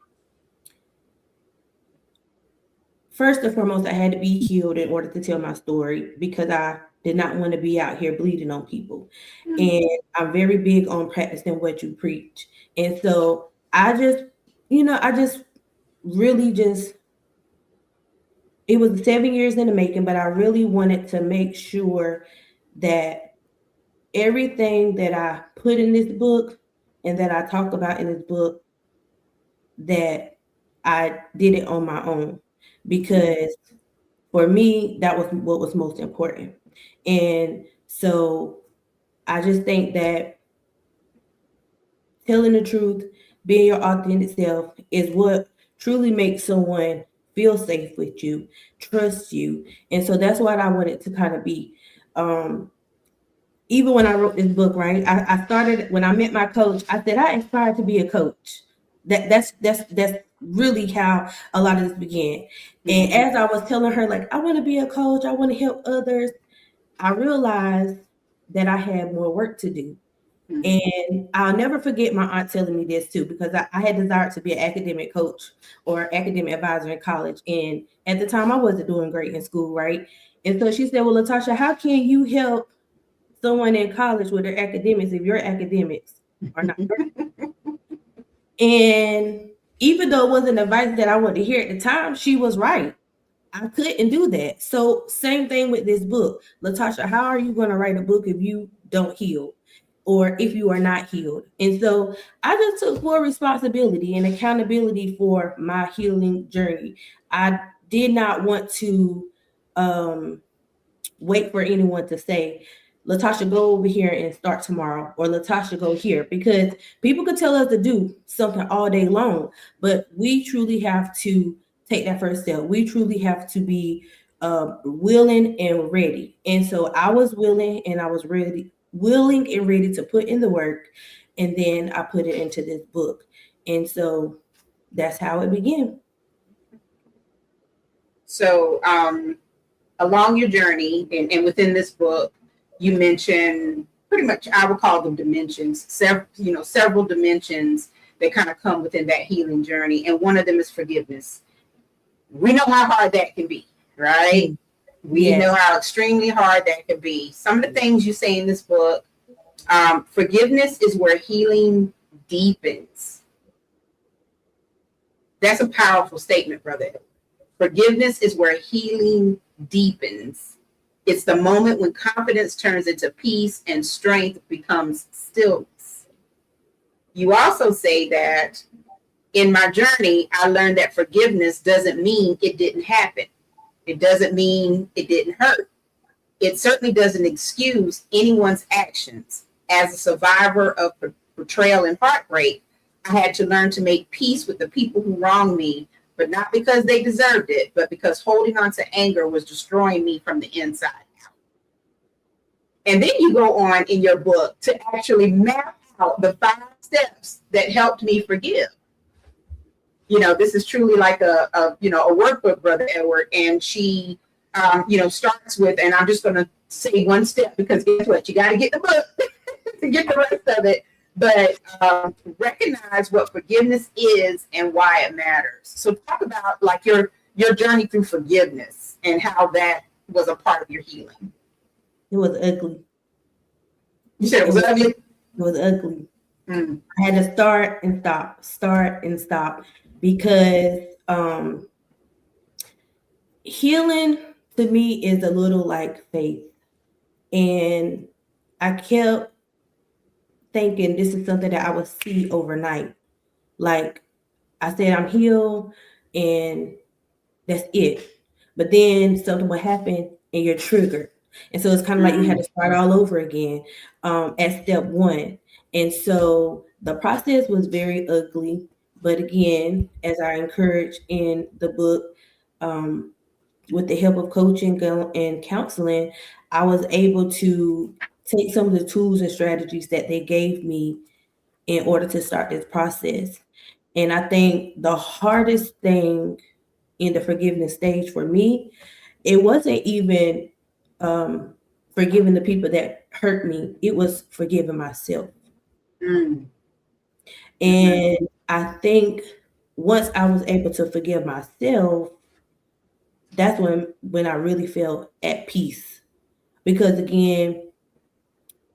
first and foremost, I had to be healed in order to tell my story because I did not want to be out here bleeding on people. And I'm very big on practicing what you preach. And so I just, I just really just, it was 7 years in the making, but I really wanted to make sure that everything that I put in this book and that I talk about in this book, that I did it on my own because for me, that was what was most important. And so I just think that telling the truth, being your authentic self is what truly makes someone feel safe with you, trust you. And so that's what I wanted to kind of be. Even when I wrote this book, right? I started when I met my coach, I said, I aspired to be a coach. That's really how a lot of this began. And as I was telling her, like, I want to be a coach, I want to help others, I realized that I had more work to do. And I'll never forget my aunt telling me this too, because I had desired to be an academic coach or academic advisor in college. And at the time, I wasn't doing great in school, right? And so she said, well, LaTasha, how can you help someone in college with their academics if your academics are not great? And even though it wasn't advice that I wanted to hear at the time, she was right. I couldn't do that. So same thing with this book. LaTasha, how are you going to write a book if you don't heal or if you are not healed? And so I just took full responsibility and accountability for my healing journey. I did not want to wait for anyone to say, LaTasha, go over here and start tomorrow, or LaTasha, go here, because people could tell us to do something all day long, but we truly have to take that first step. We truly have to be willing and ready. And so I was willing and I was willing and ready to put in the work. And then I put it into this book. And so that's how it began. So, along your journey and within this book, you mentioned pretty much, I would call them dimensions, several dimensions that kind of come within that healing journey. And one of them is forgiveness. We know how hard that can be, right? We know how extremely hard that can be. Some of the things you say in this book, forgiveness is where healing deepens. That's a powerful statement, brother. Forgiveness is where healing deepens. It's the moment when confidence turns into peace and strength becomes stillness. You also say that in my journey, I learned that forgiveness doesn't mean it didn't happen. It doesn't mean it didn't hurt. It certainly doesn't excuse anyone's actions. As a survivor of betrayal and heartbreak, I had to learn to make peace with the people who wronged me, but not because they deserved it, but because holding on to anger was destroying me from the inside out. And then you go on in your book to actually map out the 5 steps that helped me forgive. This is truly like a workbook, Brother Edward. And she, starts with, and I'm just going to say one step because guess what? You got to get the book to get the rest of it. But recognize what forgiveness is and why it matters. So talk about like your journey through forgiveness and how that was a part of your healing. It was ugly. You said it was ugly? It was ugly. I had to start and stop because healing to me is a little like faith. And I kept thinking this is something that I would see overnight. Like I said, I'm healed and that's it. But then something will happen and you're triggered. And so it's kind of like you had to start all over again at step one. And so the process was very ugly. But again, as I encourage in the book, with the help of coaching and counseling, I was able to take some of the tools and strategies that they gave me in order to start this process. And I think the hardest thing in the forgiveness stage for me, it wasn't even forgiving the people that hurt me, it was forgiving myself. Mm. And I think once I was able to forgive myself, that's when I really felt at peace. Because again,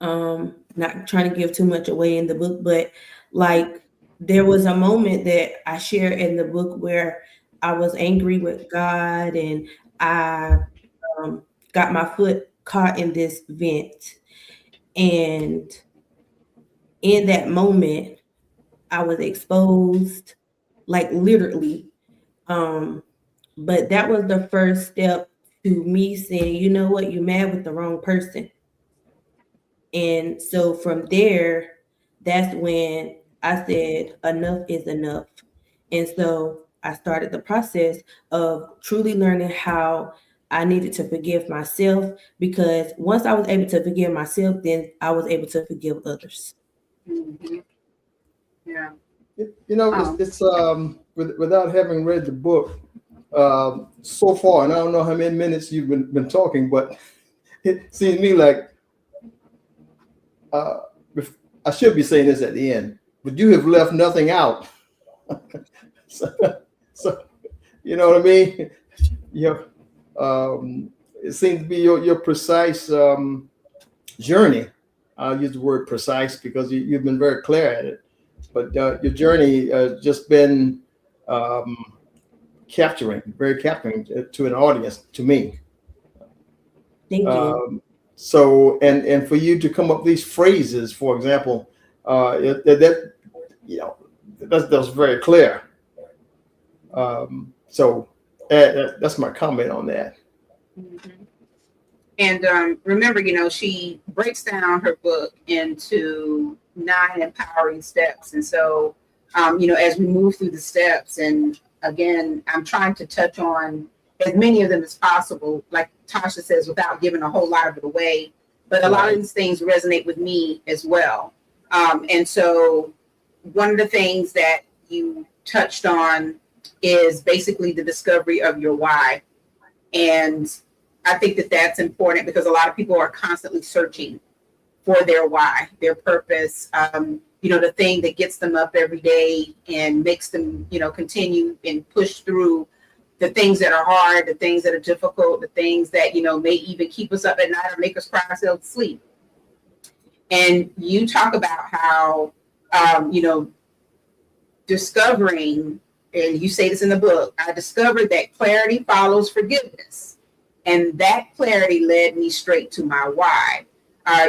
not trying to give too much away in the book, but like there was a moment that I share in the book where I was angry with God and I got my foot caught in this vent. And in that moment, I was exposed, like literally. But that was the first step to me saying, you know what, you're mad with the wrong person. And so from there, that's when I said, enough is enough. And so I started the process of truly learning how I needed to forgive myself, because once I was able to forgive myself, then I was able to forgive others. Mhm. Yeah. You know, it's without having read the book so far, and I don't know how many minutes you've been talking, but it seems to me like I should be saying this at the end, but you have left nothing out. so, so, you know what I mean? It seems to be your precise journey. I'll use the word precise because you've been very clear at it. But your journey has just been very capturing to an audience, to me. Thank you. So, and for you to come up with these phrases, for example, that you know, that's very clear. So that's my comment on that. Mm-hmm. And remember, she breaks down her book into 9 empowering steps. And so, as we move through the steps, and again, I'm trying to touch on as many of them as possible, like Tasha says, without giving a whole lot of it away. But a lot of these things resonate with me as well. And so one of the things that you touched on is basically the discovery of your why. And I think that that's important because a lot of people are constantly searching for their why, their purpose, the thing that gets them up every day and makes them, continue and push through the things that are hard, the things that are difficult, the things that, may even keep us up at night or make us cry ourselves to sleep. And you talk about how, discovering, and you say this in the book, I discovered that clarity follows forgiveness. And that clarity led me straight to my why.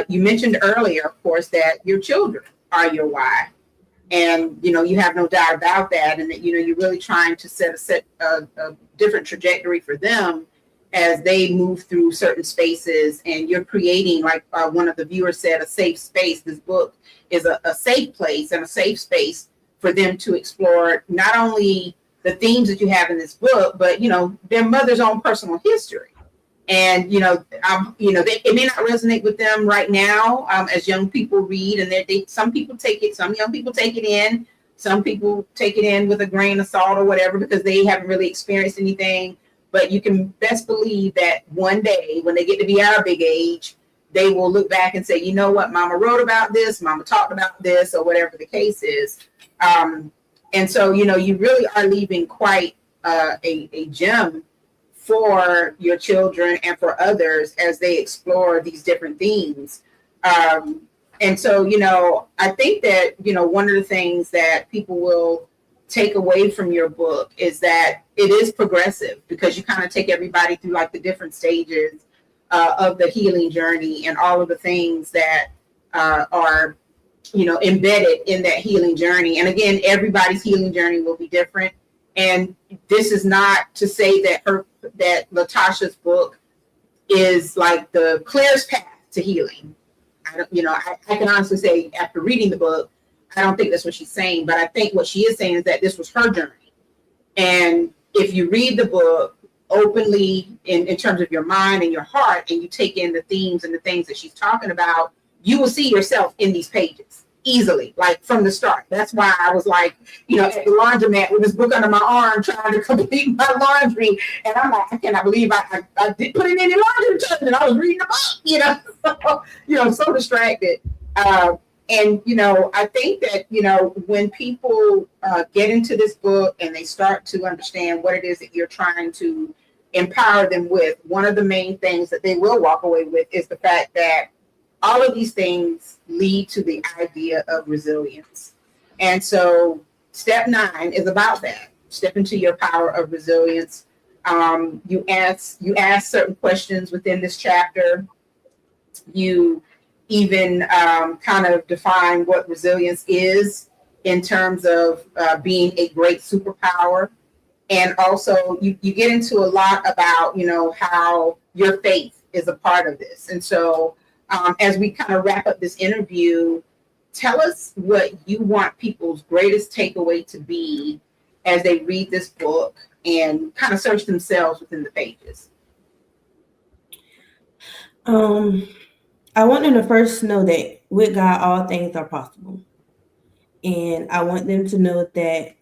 You mentioned earlier, of course, that your children are your why. And, you have no doubt about that. And that, you're really trying to set a different trajectory for them as they move through certain spaces. And you're creating, like one of the viewers said, a safe space. This book is a safe place and a safe space for them to explore not only the themes that you have in this book, but, their mother's own personal history. And, it may not resonate with them right now as young people read, and some people take it, some young people take it in, some people take it in with a grain of salt or whatever, because they haven't really experienced anything. But you can best believe that one day when they get to be our big age, they will look back and say, you know what, Mama wrote about this, Mama talked about this, or whatever the case is. And so, you really are leaving quite a gem for your children and for others as they explore these different themes. And so, I think that, one of the things that people will take away from your book is that it is progressive, because you kind of take everybody through like the different stages of the healing journey and all of the things that are embedded in that healing journey. And again, everybody's healing journey will be different. And this is not to say that LaTasha's book is like the clearest path to healing. I can honestly say after reading the book, I don't think that's what she's saying, but I think what she is saying is that this was her journey. And if you read the book openly in terms of your mind and your heart, and you take in the themes and the things that she's talking about, you will see yourself in these pages easily, like from the start. That's why I was like, at the laundromat with this book under my arm, trying to complete my laundry. And I'm like, I cannot believe I did put it in the laundry detergent, and I was reading the book, so distracted. And, I think that, when people get into this book and they start to understand what it is that you're trying to empower them with, one of the main things that they will walk away with is the fact that all of these things lead to the idea of resilience. And so step 9 is about that. Step into your power of resilience. You ask certain questions within this chapter. You even kind of define what resilience is in terms of being a great superpower. And also you get into a lot about, how your faith is a part of this. And so as we kind of wrap up this interview, tell us what you want people's greatest takeaway to be as they read this book and kind of search themselves within the pages. I want them to first know that with God, all things are possible. And I want them to know that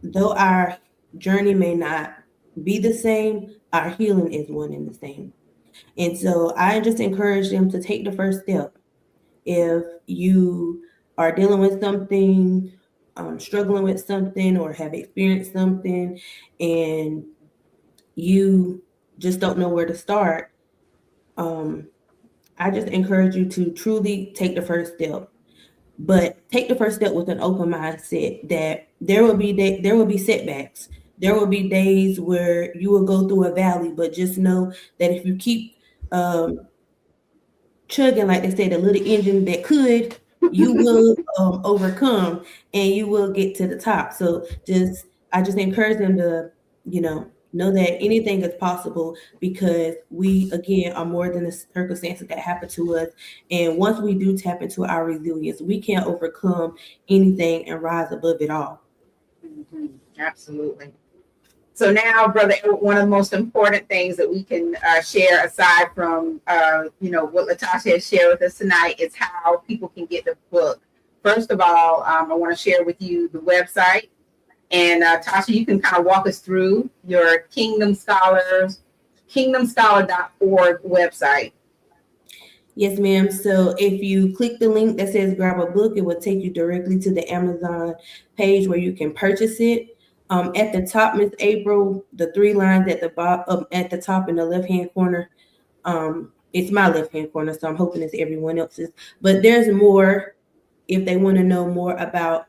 though our journey may not be the same, our healing is one and the same. And so I just encourage them to take the first step. If you are dealing with something, struggling with something, or have experienced something, and you just don't know where to start, I just encourage you to truly take the first step. But take the first step with an open mindset that there will be setbacks. There will be days where you will go through a valley, but just know that if you keep chugging, like they say, the little engine that could, you will overcome and you will get to the top. So I just encourage them to, know that anything is possible, because we, again, are more than the circumstances that happen to us. And once we do tap into our resilience, we can overcome anything and rise above it all. Mm-hmm. Absolutely. So now, Brother Edward, one of the most important things that we can share, aside from, what LaTasha has shared with us tonight, is how people can get the book. First of all, I want to share with you the website. And Tasha, you can kind of walk us through your kingdomscholar.org website. Yes, ma'am. So if you click the link that says grab a book, it will take you directly to the Amazon page where you can purchase it. At the top, Miss April, the 3 lines at the bottom, at the top in the left-hand corner, it's my left-hand corner, so I'm hoping it's everyone else's. But there's more if they want to know more about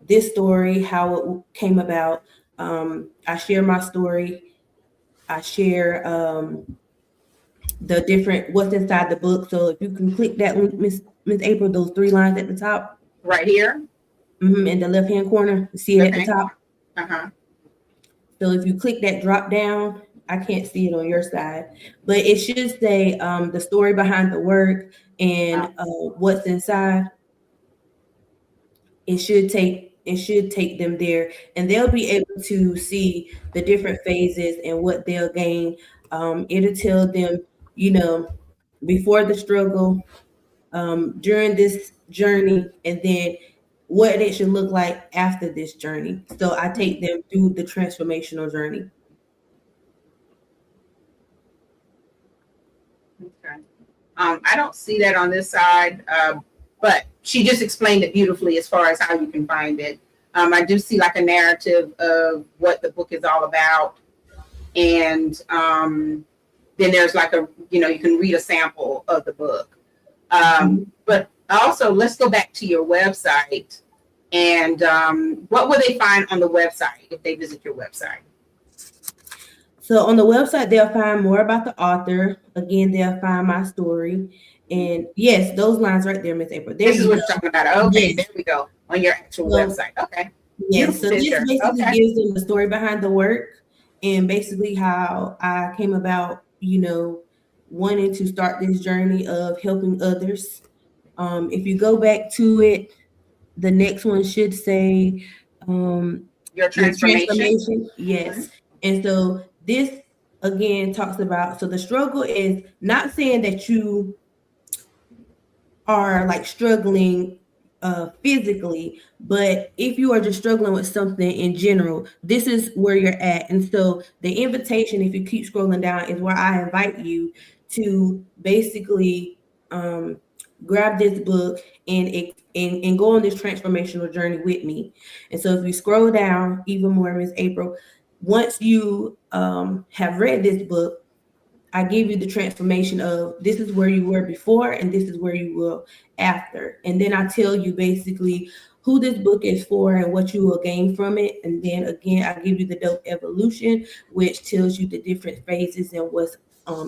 this story, how it came about. I share my story. I share the different what's inside the book. So if you can click that link, Miss April, those 3 lines at the top. Right here? In the left-hand corner. You see it at the top? Uh-huh. So if you click that drop down, I can't see it on your side, but it should say the story behind the work and what's inside. It should take them there, and they'll be able to see the different phases and what they'll gain. It'll tell them, before the struggle, during this journey, and then what it should look like after this journey. So I take them through the transformational journey. Okay. I don't see that on this side, but she just explained it beautifully as far as how you can find it. I do see like a narrative of what the book is all about. And then there's like you can read a sample of the book. But also, let's go back to your website. And what will they find on the website if they visit your website? So on the website, they'll find more about the author. Again, they'll find my story. And yes, those lines right there, Miss April. There This is you what go. you're talking about. Okay, Yes. there we go. On your actual So, website. Okay. yes. Beautiful So this picture. basically Okay. gives them the story behind the work and basically how I came about, wanting to start this journey of helping others. If you go back to it, the next one should say Your your transformation. transformation. Yes. And so this again talks about, so the struggle is not saying that you are like struggling physically, but if you are just struggling with something in general, this is where you're at. And so the invitation, if you keep scrolling down, is where I invite you to basically grab this book and go on this transformational journey with me. And so if you scroll down even more, Miss April, once you have read this book, I give you the transformation of this is where you were before and this is where you will after. And then I tell you basically who this book is for and what you will gain from it. And then again, I give you the D.O.P.E evolution, which tells you the different phases and what's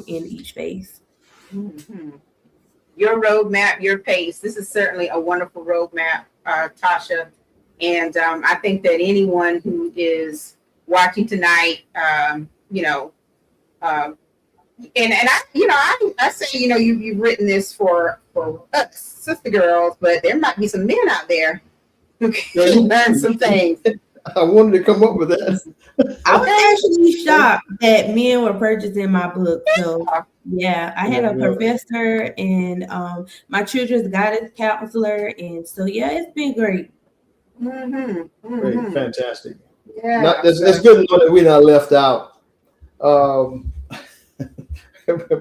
in each phase. Mm-hmm. Your roadmap, your pace. This is certainly a wonderful roadmap, Tasha. And I think that anyone who is watching tonight, and I say, you've written this for us sister girls, but there might be some men out there who can learn some things. I wanted to come up with that. I was actually shocked that men were purchasing my book. So yeah, I had a professor and my children's guidance counselor, and so yeah, it's been great. Great, fantastic. Yeah, it's good to know that we're not left out.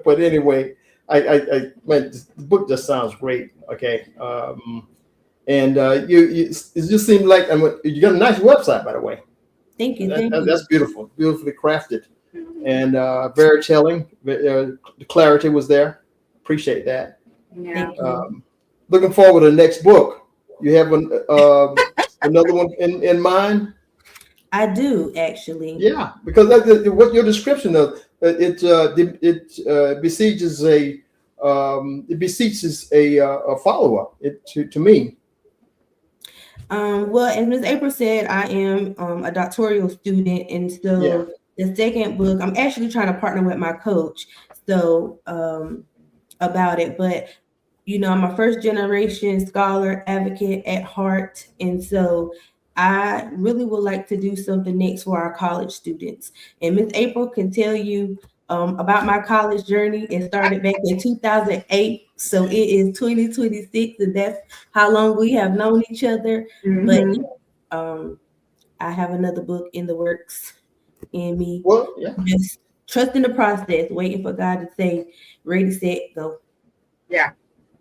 But anyway, the book just sounds great. Okay, and it just seemed like you got a nice website, by the way. Thank you. That's beautiful, beautifully crafted, and very telling. The clarity was there. Appreciate that. Yeah. Looking forward to the next book. You have another one in mind? I do actually. Yeah, because what your description of it beseeches a follow up. To me. Well, as Ms. April said, I am a doctoral student, and so the second book, I'm actually trying to partner with my coach, so about it. But I'm a first generation scholar advocate at heart, and so I really would like to do something next for our college students. And Ms. April can tell you about my college journey. It started back in 2008, so it is 2026, and that's how long we have known each other. Mm-hmm. But I have another book in the works, and me just trusting the process, waiting for God to say, ready, set, go. Yeah,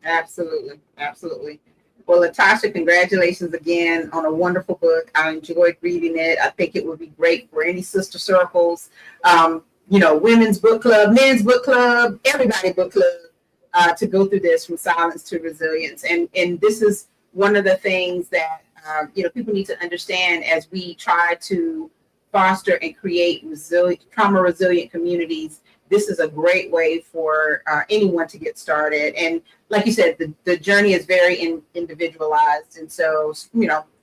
absolutely. Absolutely. Well, LaTasha, congratulations again on a wonderful book. I enjoyed reading it. I think it would be great for any sister circles, women's book club, men's book club, everybody book club, to go through this from silence to resilience. And this is one of the things that, people need to understand as we try to foster and create trauma resilient communities. This is a great way for anyone to get started. And like you said, the journey is very individualized. And so,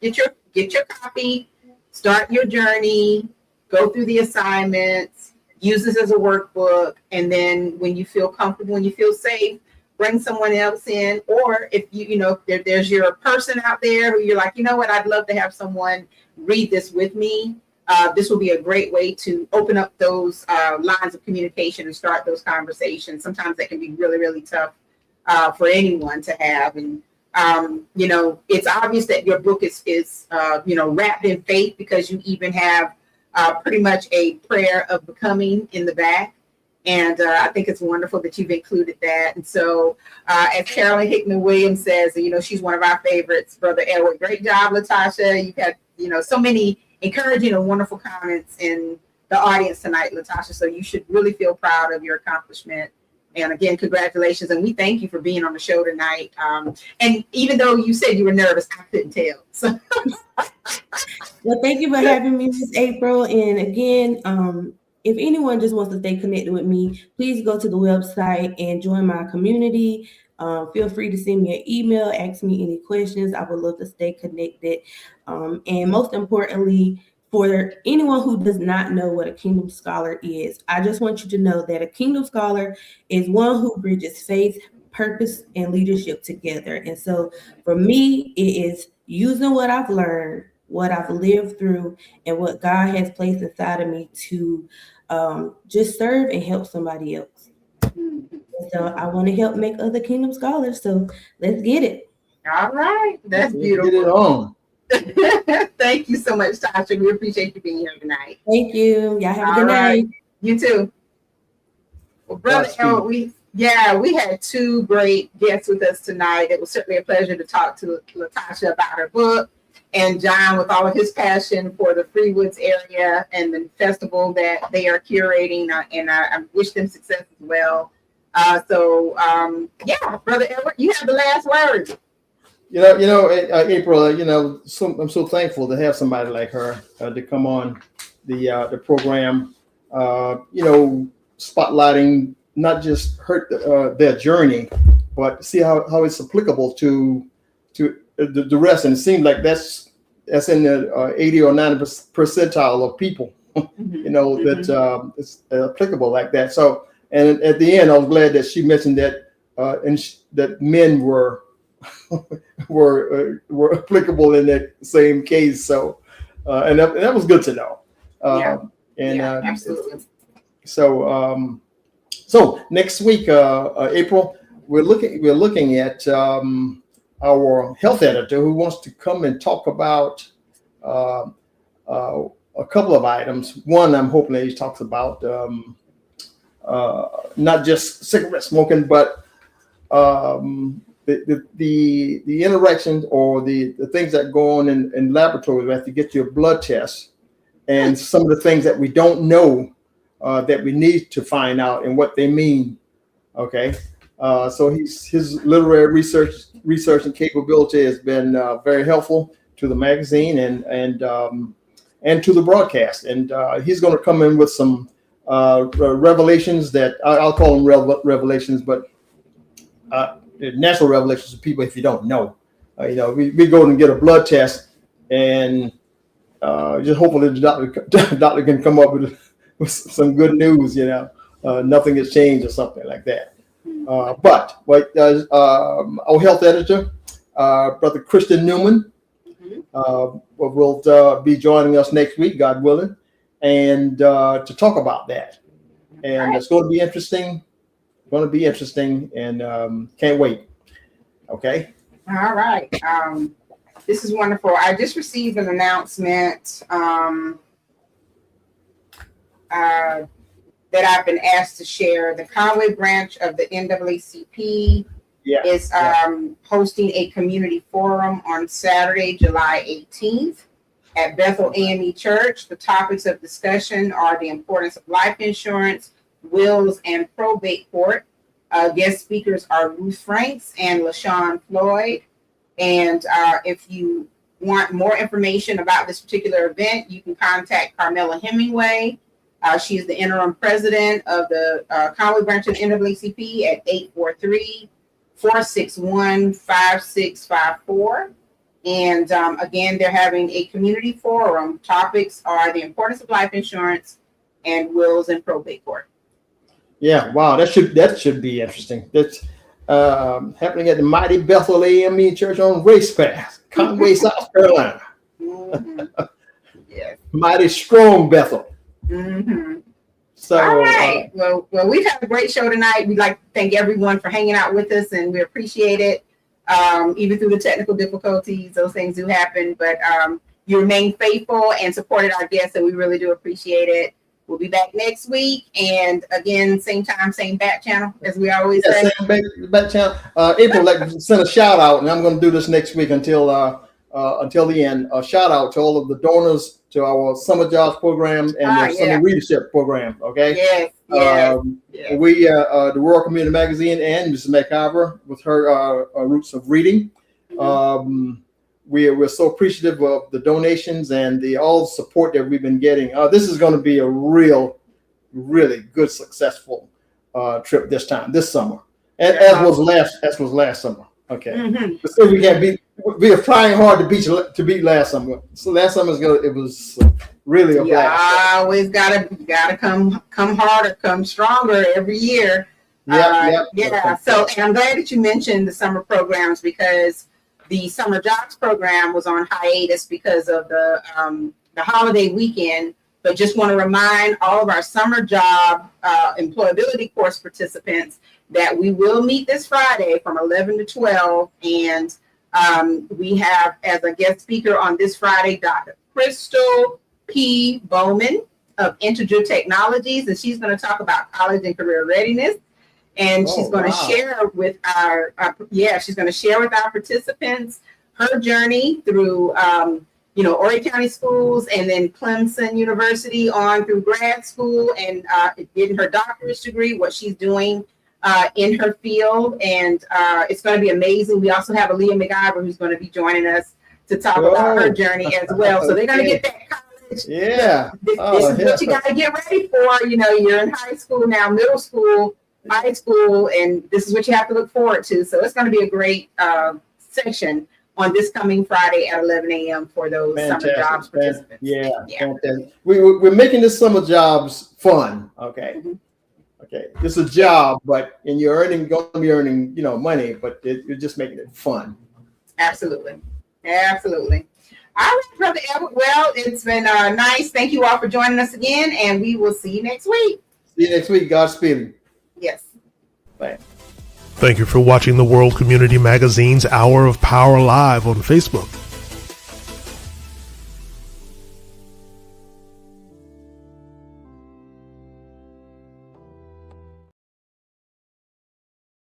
get your copy, start your journey, go through the assignments, use this as a workbook. And then when you feel comfortable, when you feel safe, bring someone else in. Or if there's your person out there who you're like, what, I'd love to have someone read this with me. This will be a great way to open up those lines of communication and start those conversations. Sometimes that can be really, really tough for anyone to have. And, it's obvious that your book is wrapped in faith, because you even have pretty much a prayer of becoming in the back. And I think it's wonderful that you've included that. And so as Carolyn Hickman Williams says, she's one of our favorites, Brother Edward. Great job, LaTasha. You've had, so many encouraging and wonderful comments in the audience tonight, LaTasha. So you should really feel proud of your accomplishment. And again, congratulations. And we thank you for being on the show tonight. And even though you said you were nervous, I couldn't tell. So. Well, thank you for having me, Ms. April. And again, if anyone just wants to stay connected with me, please go to the website and join my community. Feel free to send me an email, ask me any questions. I would love to stay connected. And most importantly, for anyone who does not know what a Kingdom Scholar is, I just want you to know that a Kingdom Scholar is one who bridges faith, purpose, and leadership together. And so for me, it is using what I've learned, what I've lived through, and what God has placed inside of me to just serve and help somebody else. So I want to help make other Kingdom Scholars. So let's get it. All right. That's beautiful. Get it on. Thank you so much, Tasha. We appreciate you being here tonight. Thank you. Y'all have a good All night. right. You too. Well, Brother El, we had two great guests with us tonight. It was certainly a pleasure to talk to LaTasha about her book, and John with all of his passion for the Freewoods area and the festival that they are curating, and I wish them success as well. Brother Edward, you have the last word. April, I'm so thankful to have somebody like her to come on the program, spotlighting not just their journey, but see how it's applicable to the rest. And it seems like that's in the 80 or 90 percentile of people, that it's applicable like that. So, and at the end, I was glad that she mentioned that that men were applicable in that same case. So, and that was good to know. Absolutely. So next week, April, we're looking at our health editor who wants to come and talk about a couple of items. One, I'm hoping that he talks about not just cigarette smoking, but the interactions or the things that go on in laboratories. We have to get your blood test, and some of the things that we don't know that we need to find out and what they mean. Okay, so his literary research and capability has been very helpful to the magazine and to the broadcast. And he's going to come in with some revelations that I'll call them revelations, but natural revelations to people if you don't know. We go and get a blood test, and just hopefully the doctor can come up with some good news. Nothing has changed or something like that. But our health editor, Brother Christian Newman, will be joining us next week, God willing, and to talk about that. And it's going to be interesting. And can't wait. Okay. All right. This is wonderful. I just received an announcement that I've been asked to share. The Conway branch of the NAACP is hosting a community forum on Saturday, July 18th at Bethel AME Church. The topics of discussion are the importance of life insurance, wills, and probate court. Guest speakers are Ruth Franks and LaShawn Floyd. And if you want more information about this particular event, you can contact Carmela Hemingway. She is the interim president of the Conway branch of the NAACP at 843-461-5654. And again, they're having a community forum. Topics are the importance of life insurance and wills and probate court. Yeah, wow, that should be interesting. That's happening at the mighty Bethel AME Church on Race Path, Conway, South Carolina. Yes. Mighty strong Bethel. Mm-hmm. So, all right. Well, we've had a great show tonight. We'd like to thank everyone for hanging out with us, and we appreciate it. Even through the technical difficulties, those things do happen, but you remain faithful and supported our guests, and we really do appreciate it. We'll be back next week, and again, same time, same back channel, as we always say. Same back channel. April, send a shout out, and I'm going to do this next week until the end. A shout out to all of the donors to our summer jobs program and the summer leadership program. Okay. Yes. We, the Rural Community Magazine, and Mrs. McIver with her Roots of Reading. Mm-hmm. We're so appreciative of the donations and all the support that we've been getting. This is going to be a really good, successful trip this summer. As was last summer. Okay. Mhm. So we can't beat. We are trying hard to beat last summer. So last summer's good. It was really a You blast. always gotta come harder, come stronger every year. Yep. Yeah. So, and I'm glad that you mentioned the summer programs, because the summer jobs program was on hiatus because of the holiday weekend. But just want to remind all of our summer job employability course participants that we will meet this Friday from 11 to 12. And we have as a guest speaker on this Friday, Dr. Crystal P. Bowman of Integer Technologies. And she's going to talk about college and career readiness. And she's going to share with our participants her journey through Horry County schools, and then Clemson University on through grad school, and getting her doctorate degree, what she's doing in her field. And it's going to be amazing. We also have Aaliyah McIver, who's going to be joining us to talk about her journey as well. So they're going to get that college. Yeah. This is what you got to get ready for. You're in high school now, middle school, high school, and this is what you have to look forward to. So it's going to be a great session on this coming Friday at 11 a.m. for those summer jobs participants. Yeah. Fantastic. We're making this summer jobs fun. Okay. Mm-hmm. Okay. It's a job, and you're going to be earning, money, but you're just making it fun. Absolutely. All right, Brother Edward. Well, it's been nice. Thank you all for joining us again, and we will see you next week. See you next week. Godspeed. Yes. Bye. Thank you for watching the World Community Magazine's Hour of Power Live on Facebook.